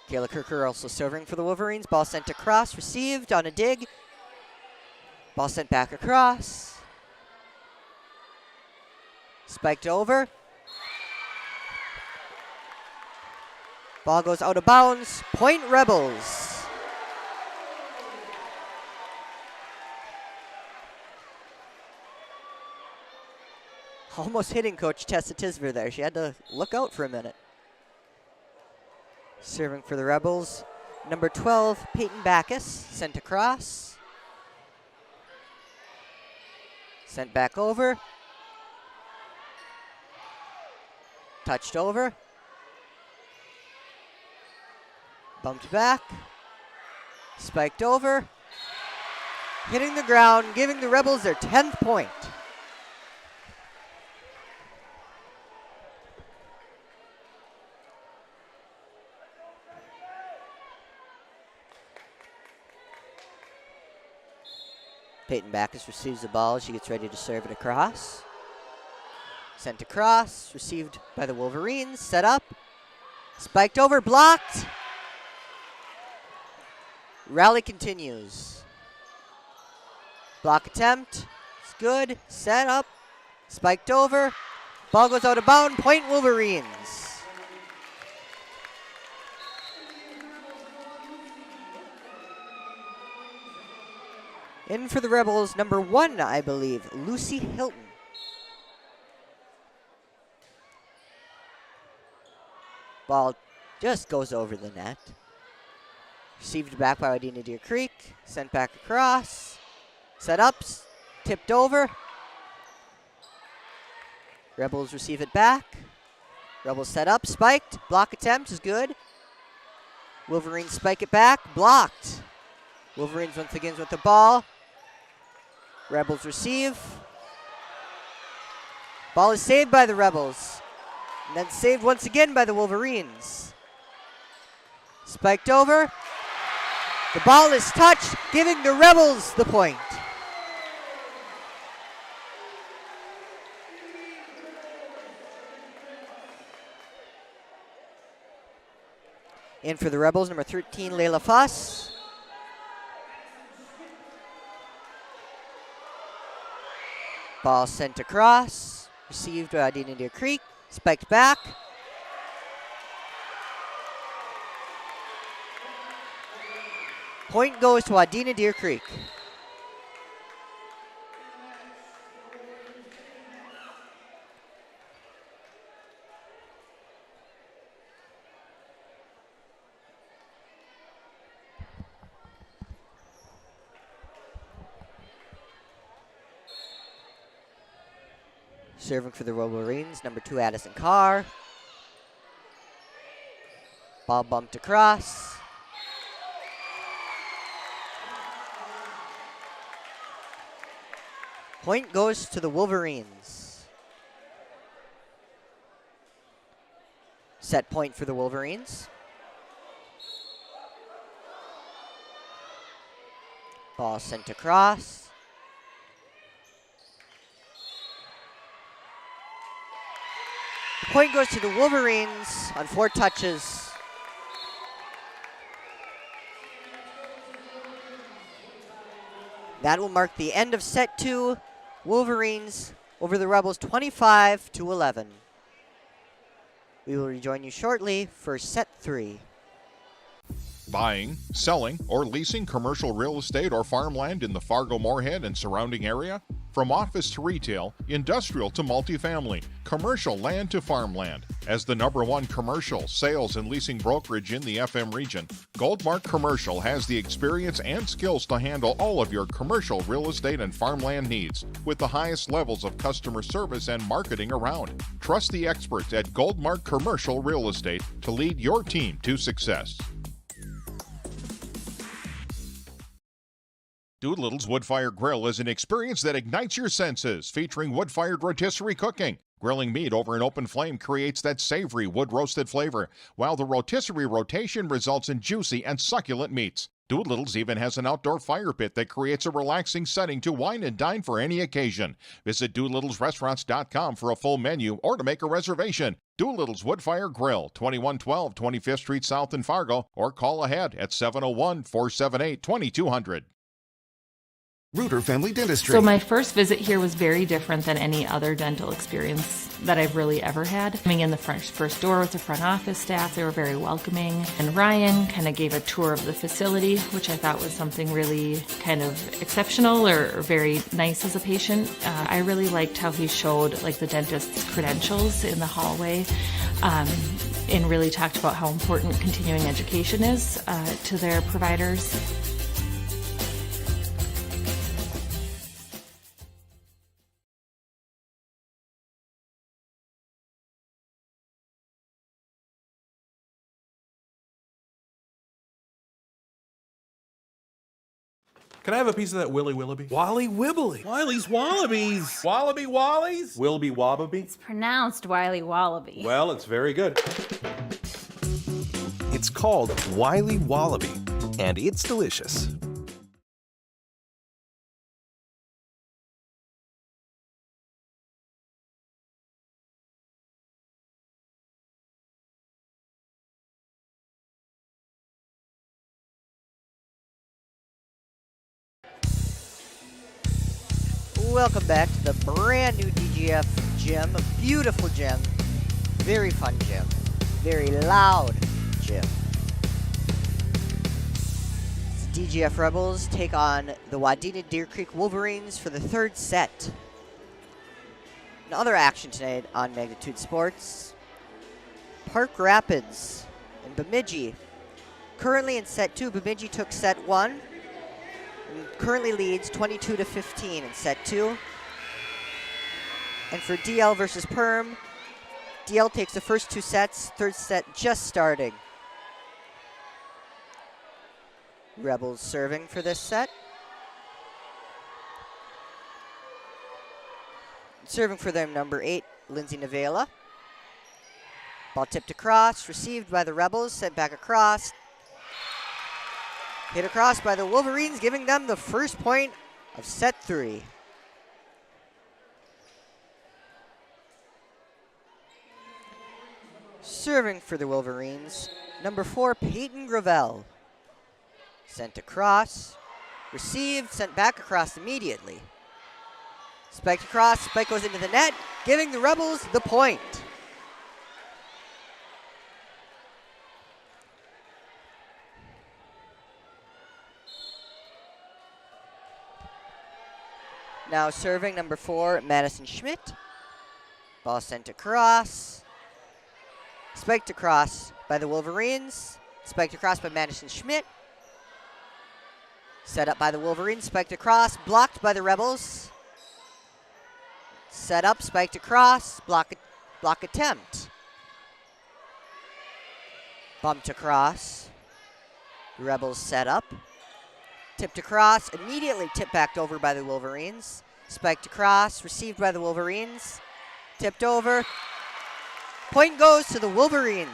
Kayla Kircher also serving for the Wolverines. Ball sent across, received on a dig. Ball sent back across. Spiked over. Ball goes out of bounds. Point Rebels. Almost hitting Coach Tessa Tisver there. She had to look out for a minute. Serving for the Rebels, number 12, Peyton Backus, sent across. Sent back over. Touched over. Bumped back. Spiked over. Hitting the ground, giving the Rebels their 10th point. Peyton Backus receives the ball. She gets ready to serve it across. Sent across, received by the Wolverines, set up, spiked over, blocked. Rally continues. Block attempt, it's good, set up, spiked over, ball goes out of bounds, point Wolverines. In for the Rebels, number 1, I believe, Lucy Hilton. Ball just goes over the net. Received back by Wadena Deer Creek. Sent back across. Set up, tipped over. Rebels receive it back. Rebels set up, spiked. Block attempt is good. Wolverines spike it back, blocked. Wolverines once again with the ball. Rebels receive. Ball is saved by the Rebels. And then saved once again by the Wolverines. Spiked over. The ball is touched, giving the Rebels the point. In for the Rebels, number 13, Layla Foss. Ball sent across. Received by Wadena Deer Creek. Spiked back. Point goes to Wadena Deer Creek. Serving for the Wolverines, number 2, Addison Carr. Ball bumped across. Point goes to the Wolverines. Set point for the Wolverines. Ball sent across. Point goes to the Wolverines on 4 touches. That will mark the end of set 2. Wolverines over the Rebels 25-11. We will rejoin you shortly for set 3. Buying, selling, or leasing commercial real estate or farmland in the Fargo-Moorhead and surrounding area? From office to retail, industrial to multifamily, commercial land to farmland. As the #1 commercial, sales, and leasing brokerage in the FM region, Goldmark Commercial has the experience and skills to handle all of your commercial real estate and farmland needs with the highest levels of customer service and marketing around. Trust the experts at Goldmark Commercial Real Estate to lead your team to success. Doolittle's Wood-Fire Grill is an experience that ignites your senses, featuring wood-fired rotisserie cooking. Grilling meat over an open flame creates that savory wood-roasted flavor, while the rotisserie rotation results in juicy and succulent meats. Doolittle's even has an outdoor fire pit that creates a relaxing setting to wine and dine for any occasion. Visit DoolittlesRestaurants.com for a full menu or to make a reservation. Doolittle's Wood-Fire Grill, 2112 25th Street South in Fargo, or call ahead at 701-478-2200. Rooter Family Dentistry. So my first visit here was very different than any other dental experience that I've really ever had. Coming in the first door with the front office staff, they were very welcoming. And Ryan kind of gave a tour of the facility, which I thought was something really kind of exceptional or very nice as a patient. I really liked how he showed like the dentist's credentials in the hallway and really talked about how important continuing education is to their providers. Can I have a piece of that Willy Willoughby? Wally Wibbly. Wiley's Wallabies. Wallaby Wallies? Wilby Wobbaby? It's pronounced Wiley Wallaby. Well, it's very good. It's called Wiley Wallaby, and it's delicious. Welcome back to the brand new DGF gym. A beautiful gym. Very fun gym. Very loud gym. The DGF Rebels take on the Wadena Deer Creek Wolverines for the 3rd set. In other action tonight on Magnitude Sports, Park Rapids and Bemidji. Currently in set 2, Bemidji took set 1. Currently leads 22-15 in set 2. And for DL versus Perm, DL takes the first 2 sets, 3rd set just starting. Rebels serving for this set. Serving for them, number 8, Lindsay Navela. Ball tipped across, received by the Rebels, sent back across. Hit across by the Wolverines, giving them the first point of set 3. Serving for the Wolverines, number 4, Peyton Gravel. Sent across, received, sent back across immediately. Spiked across, spike goes into the net, giving the Rebels the point. Now serving, number 4, Madison Schmidt. Ball sent across. Spiked across by the Wolverines. Spiked across by Madison Schmidt. Set up by the Wolverines, spiked across, blocked by the Rebels. Set up, spiked across, block attempt. Bumped across. The Rebels set up. Tipped across, immediately tipped back over by the Wolverines. Spiked across, received by the Wolverines. Tipped over. Point goes to the Wolverines.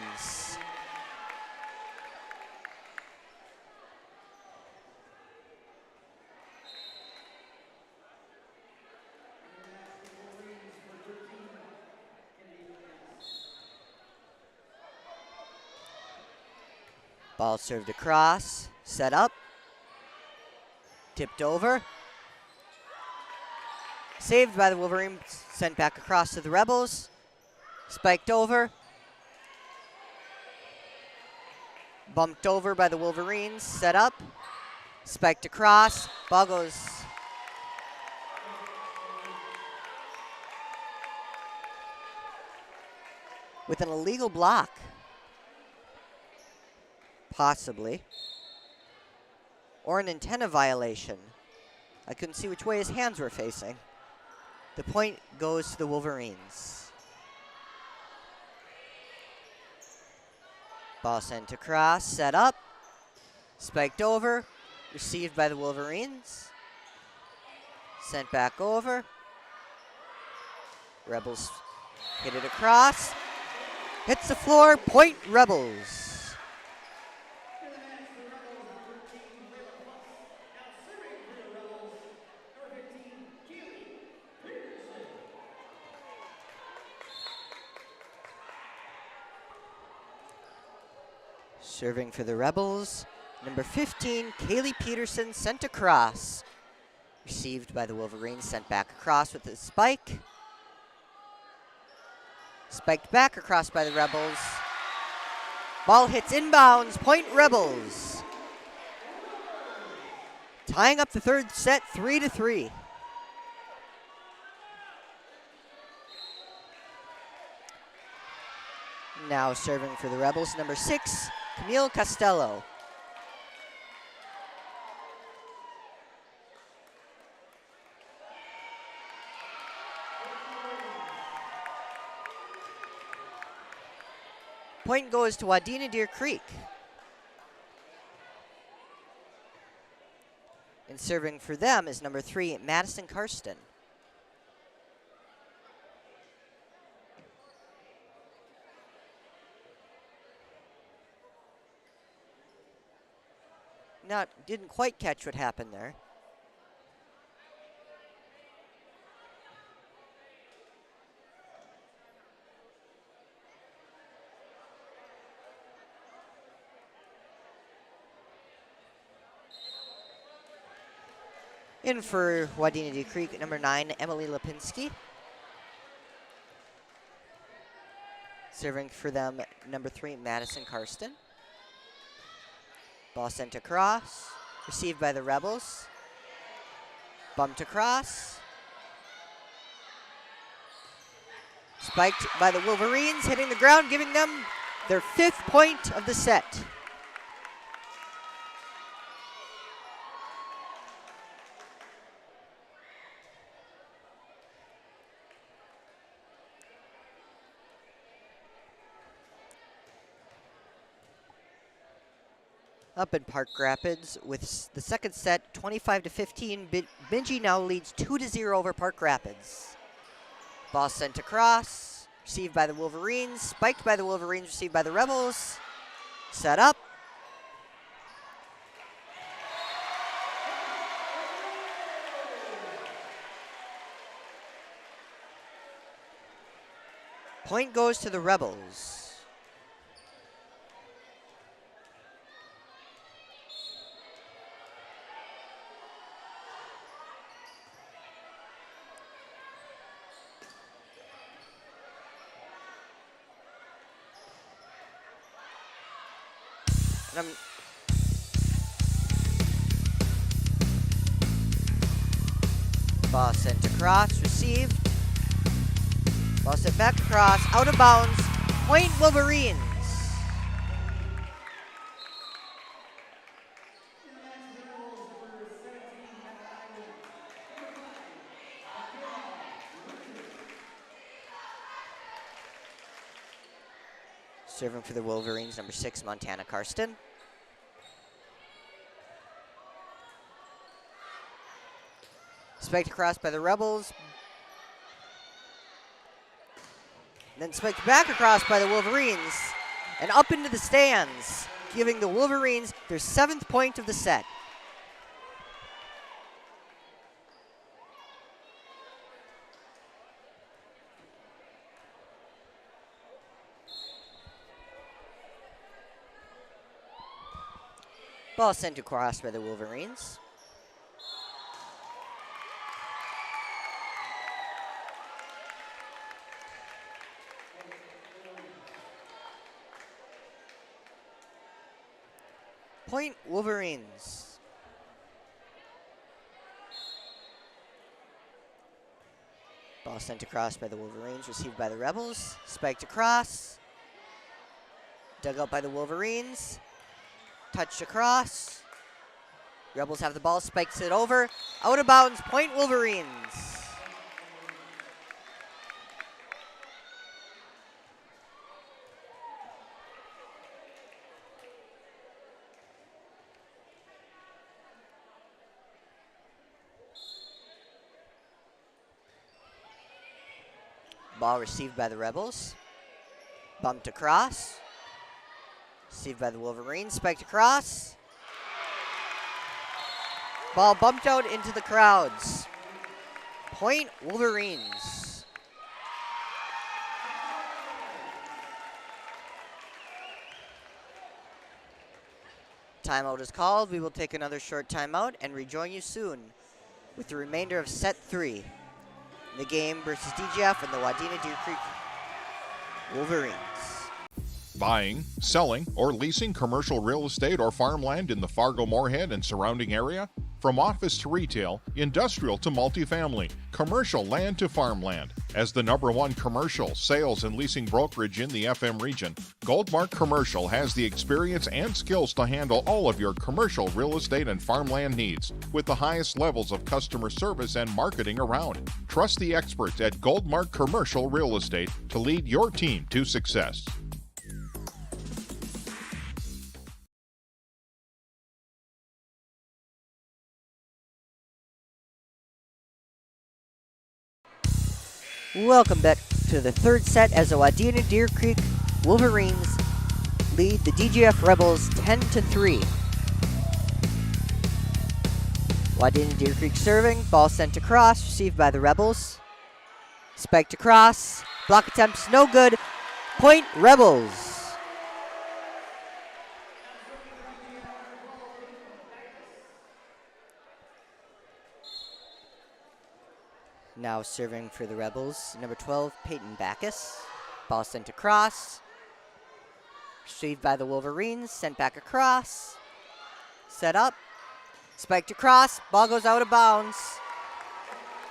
Ball served across, set up, tipped over. Saved by the Wolverines, sent back across to the Rebels. Spiked over. Bumped over by the Wolverines, set up. Spiked across, ball goes. With an illegal block. Possibly. Or an antenna violation. I couldn't see which way his hands were facing. The point goes to the Wolverines. Ball sent across, set up. Spiked over. Received by the Wolverines. Sent back over. Rebels hit it across. Hits the floor, point Rebels. Serving for the Rebels, number 15, Kaylee Peterson, sent across. Received by the Wolverines, sent back across with a spike. Spiked back across by the Rebels. Ball hits inbounds, point Rebels. Tying up the third set, 3-3. Now serving for the Rebels, number 6, Camille Costello. Point goes to Wadena Deer Creek. And serving for them is number 3, Madison Karsten. Didn't quite catch what happened there. In for Wadena Deer Creek, number 9, Emily Lipinski. Serving for them, number 3, Madison Karsten. Ball sent across, received by the Rebels. Bumped across. Spiked by the Wolverines, hitting the ground, giving them their 5th point of the set. Up in Park Rapids with the second set, 25-15. Bemidji now leads 2-0 over Park Rapids. Ball sent across. Received by the Wolverines. Spiked by the Wolverines. Received by the Rebels. Set up. Point goes to the Rebels. And ball sent across, received. Ball sent back across, out of bounds. Point Wolverines. Serving for the Wolverines, number 6, Montana Karsten. Spiked across by the Rebels. Then spiked back across by the Wolverines. And up into the stands, giving the Wolverines their 7th point of the set. Ball sent across by the Wolverines. Point Wolverines. Ball sent across by the Wolverines, received by the Rebels. Spiked across. Dug out by the Wolverines. Touched across. Rebels have the ball, spikes it over. Out of bounds, point Wolverines. Ball received by the Rebels. Bumped across. Received by the Wolverines. Spiked across. Ball bumped out into the crowds. Point Wolverines. Timeout is called. We will take another short timeout and rejoin you soon with the remainder of set 3. The game versus DGF and the Wadena Deer Creek Wolverines. Buying, selling, or leasing commercial real estate or farmland in the Fargo-Moorhead and surrounding area? From office to retail, industrial to multifamily, commercial land to farmland. As the #1 commercial, sales, and leasing brokerage in the FM region, Goldmark Commercial has the experience and skills to handle all of your commercial real estate and farmland needs with the highest levels of customer service and marketing around. Trust the experts at Goldmark Commercial Real Estate to lead your team to success. Welcome back to the third set as the Wadena Deer Creek Wolverines lead the DGF Rebels 10-3. Wadena Deer Creek serving, ball sent across, received by the Rebels. Spiked across, block attempts no good. Point Rebels. Now serving for the Rebels, number 12, Peyton Backus. Ball sent across. Received by the Wolverines, sent back across. Set up. Spiked across, ball goes out of bounds.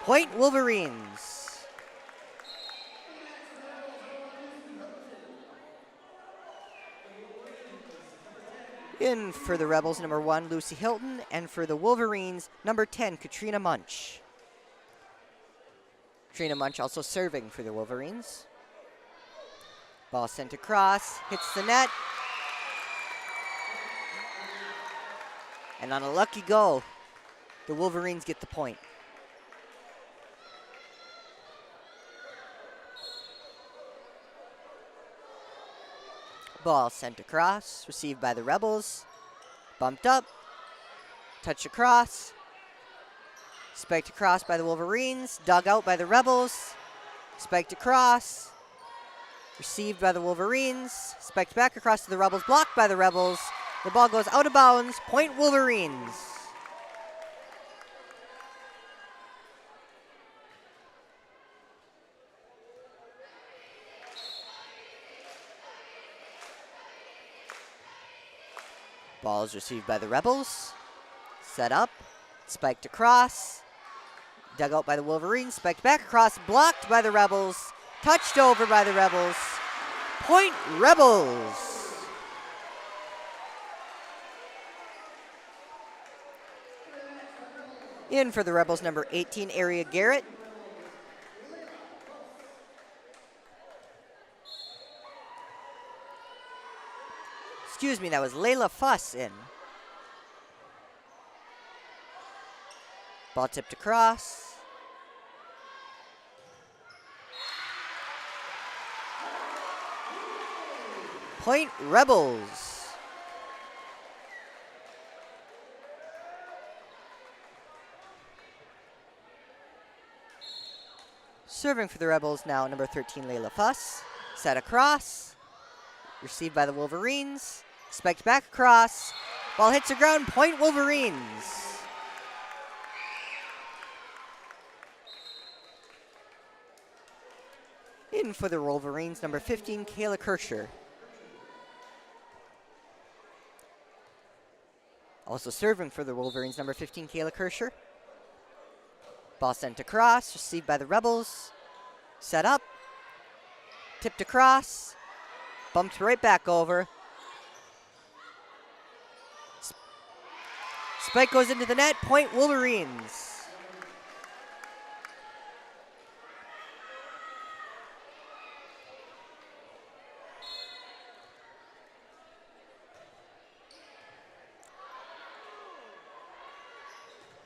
Point Wolverines. In for the Rebels, number 1, Lucy Hilton, and for the Wolverines, number 10, Katrina Munch. Katrina Munch also serving for the Wolverines. Ball sent across, hits the net. And on a lucky go, the Wolverines get the point. Ball sent across, received by the Rebels. Bumped up, touch across. Spiked across by the Wolverines, dug out by the Rebels. Spiked across, received by the Wolverines. Spiked back across to the Rebels, blocked by the Rebels. The ball goes out of bounds, point Wolverines. Ball is received by the Rebels. Set up, spiked across. Dug out by the Wolverines, spiked back across, blocked by the Rebels. Touched over by the Rebels. Point Rebels. In for the Rebels, number 18, Aria Garrett. Excuse me, that was Layla Fuss in. Ball tipped across. Point Rebels. Serving for the Rebels now, number 13, Layla Fuss. Set across. Received by the Wolverines. Spiked back across. Ball hits the ground. Point Wolverines. In for the Wolverines, number 15, Kayla Kircher. Also serving for the Wolverines, number 15, Kayla Kircher. Ball sent across, received by the Rebels. Set up. Tipped across. Bumped right back over. Spike goes into the net. Point Wolverines.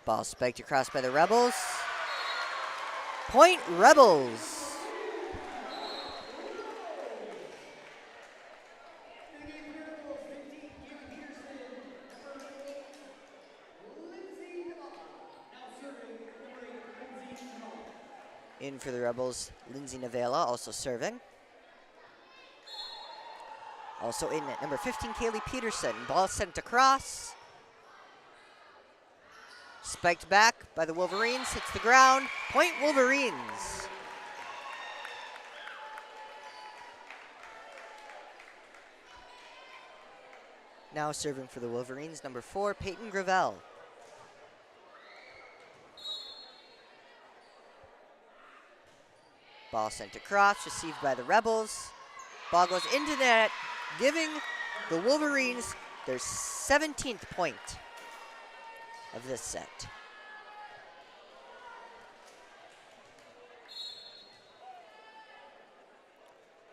Ball spiked across by the Rebels. Point Rebels. In for the Rebels, Lindsay Navela, also serving. Also in at number 15, Kaylee Peterson. Ball sent across. Spiked back by the Wolverines, hits the ground. Point Wolverines. Now serving for the Wolverines, number 4, Peyton Gravel. Ball sent across, received by the Rebels. Ball goes into the net, giving the Wolverines their 17th point of this set.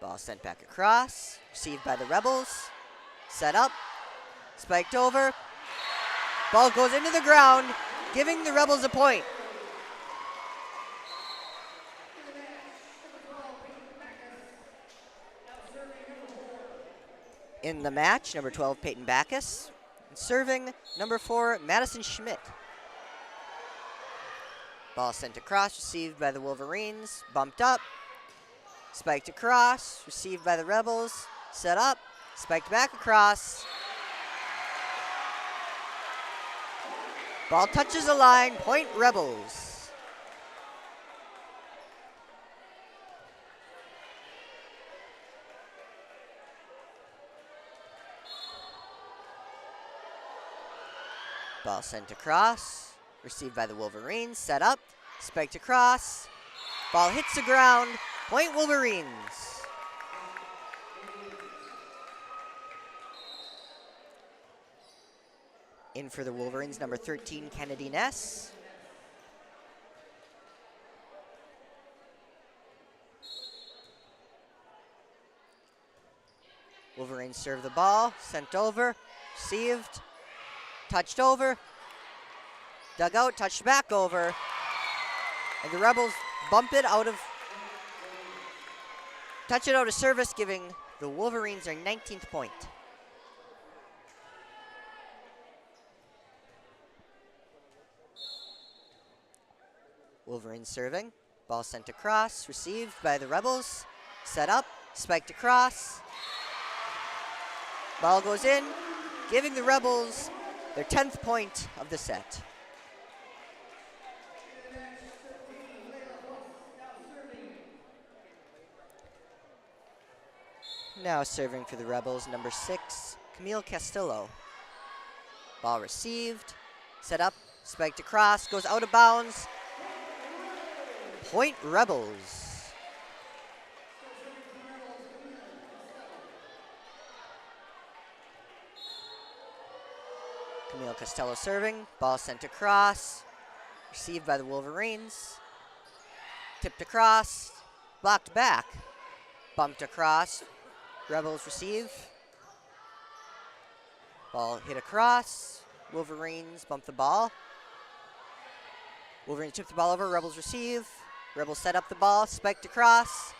Ball sent back across, received by the Rebels. Set up, spiked over. Ball goes into the ground, giving the Rebels a point. In the match, number 12, Peyton Backus. And serving, number 4, Madison Schmidt. Ball sent across, received by the Wolverines. Bumped up, spiked across, received by the Rebels. Set up, spiked back across. Ball touches the line, point Rebels. Ball sent across, received by the Wolverines, set up, spiked across. Ball hits the ground, point Wolverines. In for the Wolverines, number 13, Kennedy Ness. Wolverines serve the ball, sent over, received. Touched over, dug out, touched back over, and the Rebels bump it out of, touch it out of service, giving The Wolverines are 19th point. Wolverines serving. Ball sent across, received by the Rebels. Set up, spiked across. Ball goes in, giving the Rebels their 10th point of the set. Now serving for the Rebels, number 6, Camille Castillo. Ball received, set up, spiked across, goes out of bounds. Point Rebels. Camille Costello serving. Ball sent across. Received by the Wolverines. Tipped across. Blocked back. Bumped across. Rebels receive. Ball hit across. Wolverines bump the ball. Wolverines tip the ball over. Rebels receive. Rebels set up the ball. Spiked across.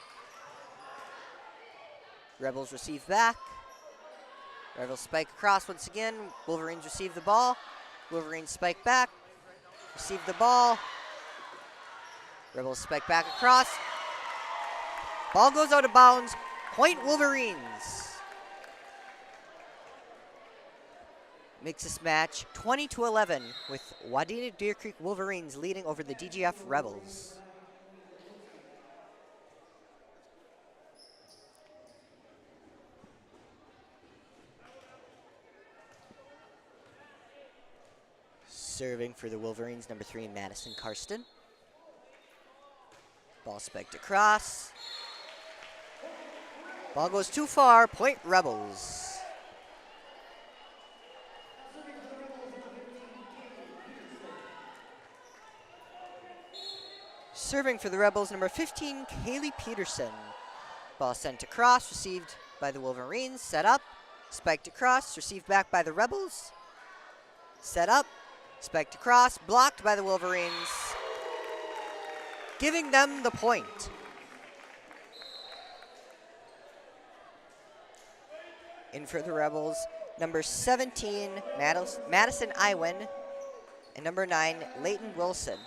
Rebels receive back. Rebels spike across once again. Wolverines receive the ball. Wolverines spike back. Receive the ball. Rebels spike back across. Ball goes out of bounds. Point Wolverines. Makes this match 20-11 with Wadena Deer Creek Wolverines leading over the DGF Rebels. Serving for the Wolverines, number 3, Madison Karsten. Ball spiked across. Ball goes too far, point Rebels. Serving for the Rebels, number 15, Kaylee Peterson. Ball sent across, received by the Wolverines, set up, spiked across, received back by the Rebels. Set up, spiked across, blocked by the Wolverines, giving them the point. In for the Rebels, number 17, Madison Iwin, and number 9, Leighton Wilson.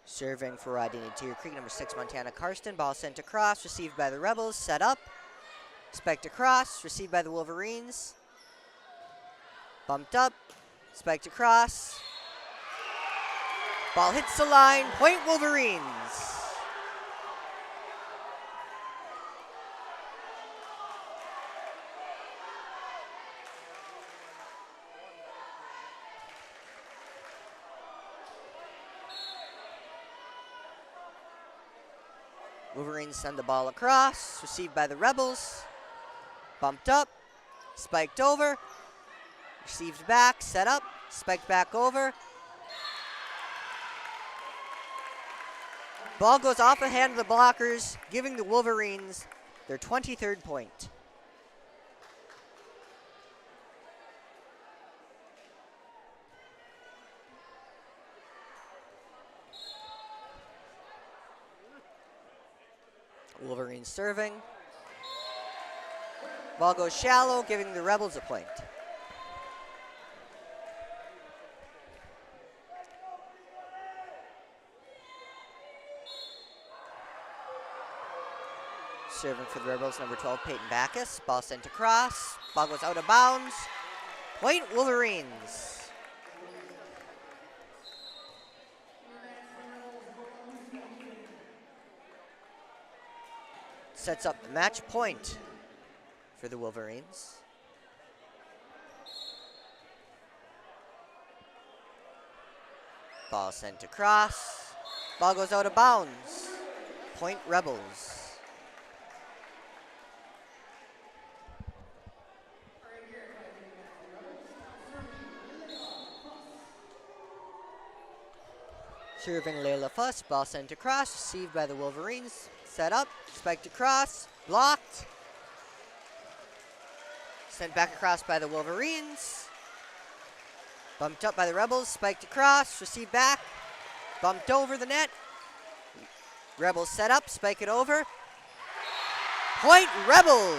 Serving for Wadena Deer Creek, number 6, Montana Karsten. Ball sent across, received by the Rebels, set up, spiked across, received by the Wolverines. Bumped up, spiked across. Ball hits the line, point Wolverines. Wolverines send the ball across, received by the Rebels. Bumped up, spiked over, received back, set up, spiked back over. Ball goes off the hand of the blockers, giving the Wolverines their 23rd point. Wolverines serving. Ball goes shallow, giving the Rebels a point. Serving for the Rebels, number 12, Peyton Backus. Ball sent across. Ball goes out of bounds. Point Wolverines. Sets up the match point for the Wolverines. Ball sent across. Ball goes out of bounds. Point Rebels. Serving Layla Fuss. Ball sent across. Received by the Wolverines. Set up. Spiked across. Blocked. Sent back across by the Wolverines. Bumped up by the Rebels, spiked across, received back, bumped over the net. Rebels set up, spike it over. Point Rebels!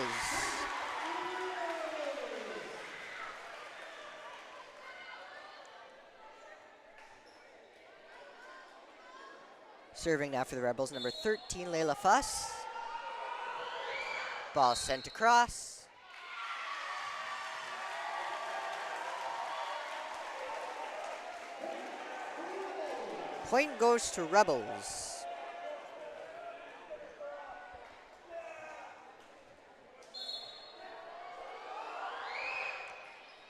Serving now for the Rebels, number 13, Layla Fuss. Ball sent across. Point goes to Rebels.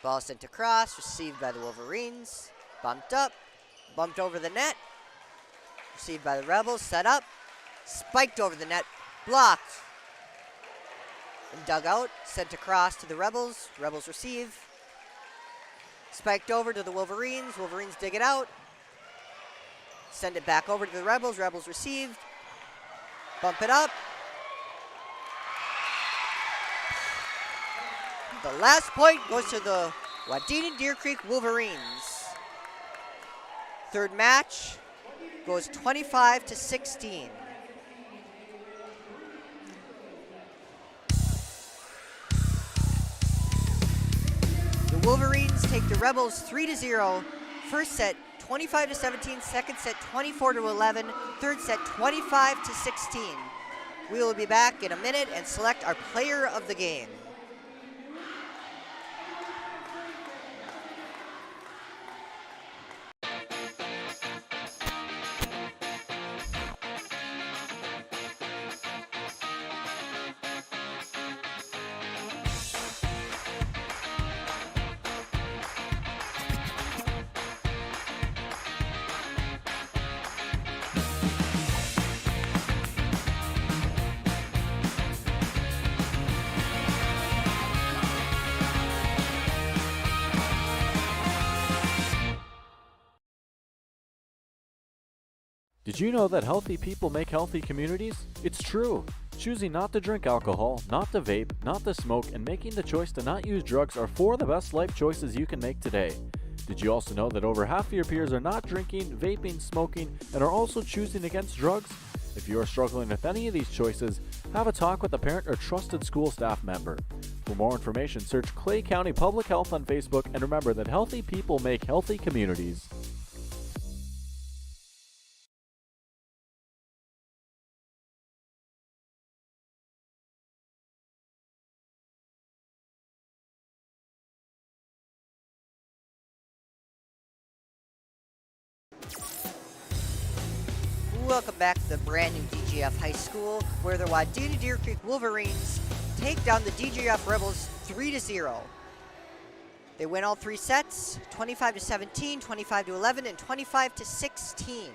Ball sent across, received by the Wolverines. Bumped up, bumped over the net. Received by the Rebels, set up. Spiked over the net, blocked. And dug out, sent across to the Rebels. Rebels receive. Spiked over to the Wolverines. Wolverines dig it out. Send it back over to the Rebels. Rebels received. Bump it up. The last point goes to the Wadena Deer Creek Wolverines. Third match goes 25-16. The Wolverines take the Rebels 3-0. First set 25-17, second set 24-11, third set 25-16. We will be back in a minute and select our player of the game. Did you know that healthy people make healthy communities? It's true. Choosing not to drink alcohol, not to vape, not to smoke, and making the choice to not use drugs are four of the best life choices you can make today. Did you also know that over half of your peers are not drinking, vaping, smoking, and are also choosing against drugs? If you are struggling with any of these choices, have a talk with a parent or trusted school staff member. For more information, search Clay County Public Health on Facebook, and remember that healthy people make healthy communities. Welcome back to the brand new DGF High School, where the Wadena Deer Creek Wolverines take down the DGF Rebels 3-0. They win all three sets, 25-17, 25-11, and 25-16.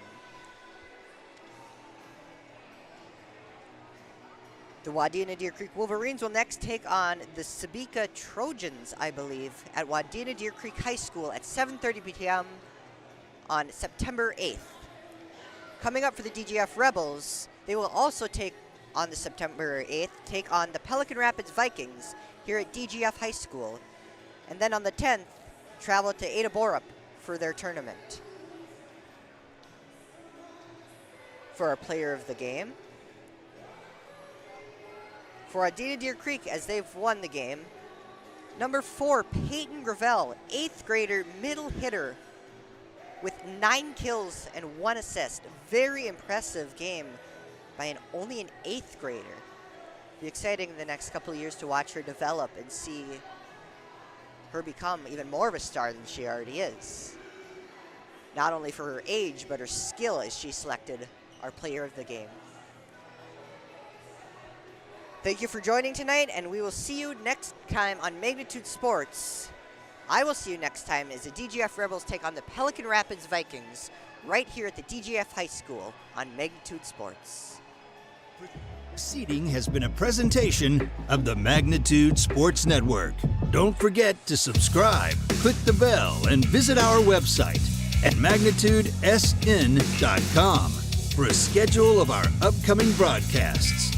The Wadena Deer Creek Wolverines will next take on the Sebeka Trojans, I believe, at Wadena Deer Creek High School at 7:30 p.m. on September 8th. Coming up for the DGF Rebels, they will also take on the September 8th, take on the Pelican Rapids Vikings here at DGF High School. And then on the 10th, travel to Ada Borup for their tournament. For our player of the game, for Wadena Deer Creek, as they've won the game, number 4, Peyton Gravel, 8th grader, middle hitter, with 9 kills and 1 assist. Very impressive game by only an 8th grader. Be exciting in the next couple of years to watch her develop and see her become even more of a star than she already is. Not only for her age, but her skill as she selected our player of the game. Thank you for joining tonight, and we will see you next time on Magnitude Sports. I will see you next time as the DGF Rebels take on the Pelican Rapids Vikings right here at the DGF High School on Magnitude Sports. Seating has been a presentation of the Magnitude Sports Network. Don't forget to subscribe, click the bell, and visit our website at magnitudesn.com for a schedule of our upcoming broadcasts.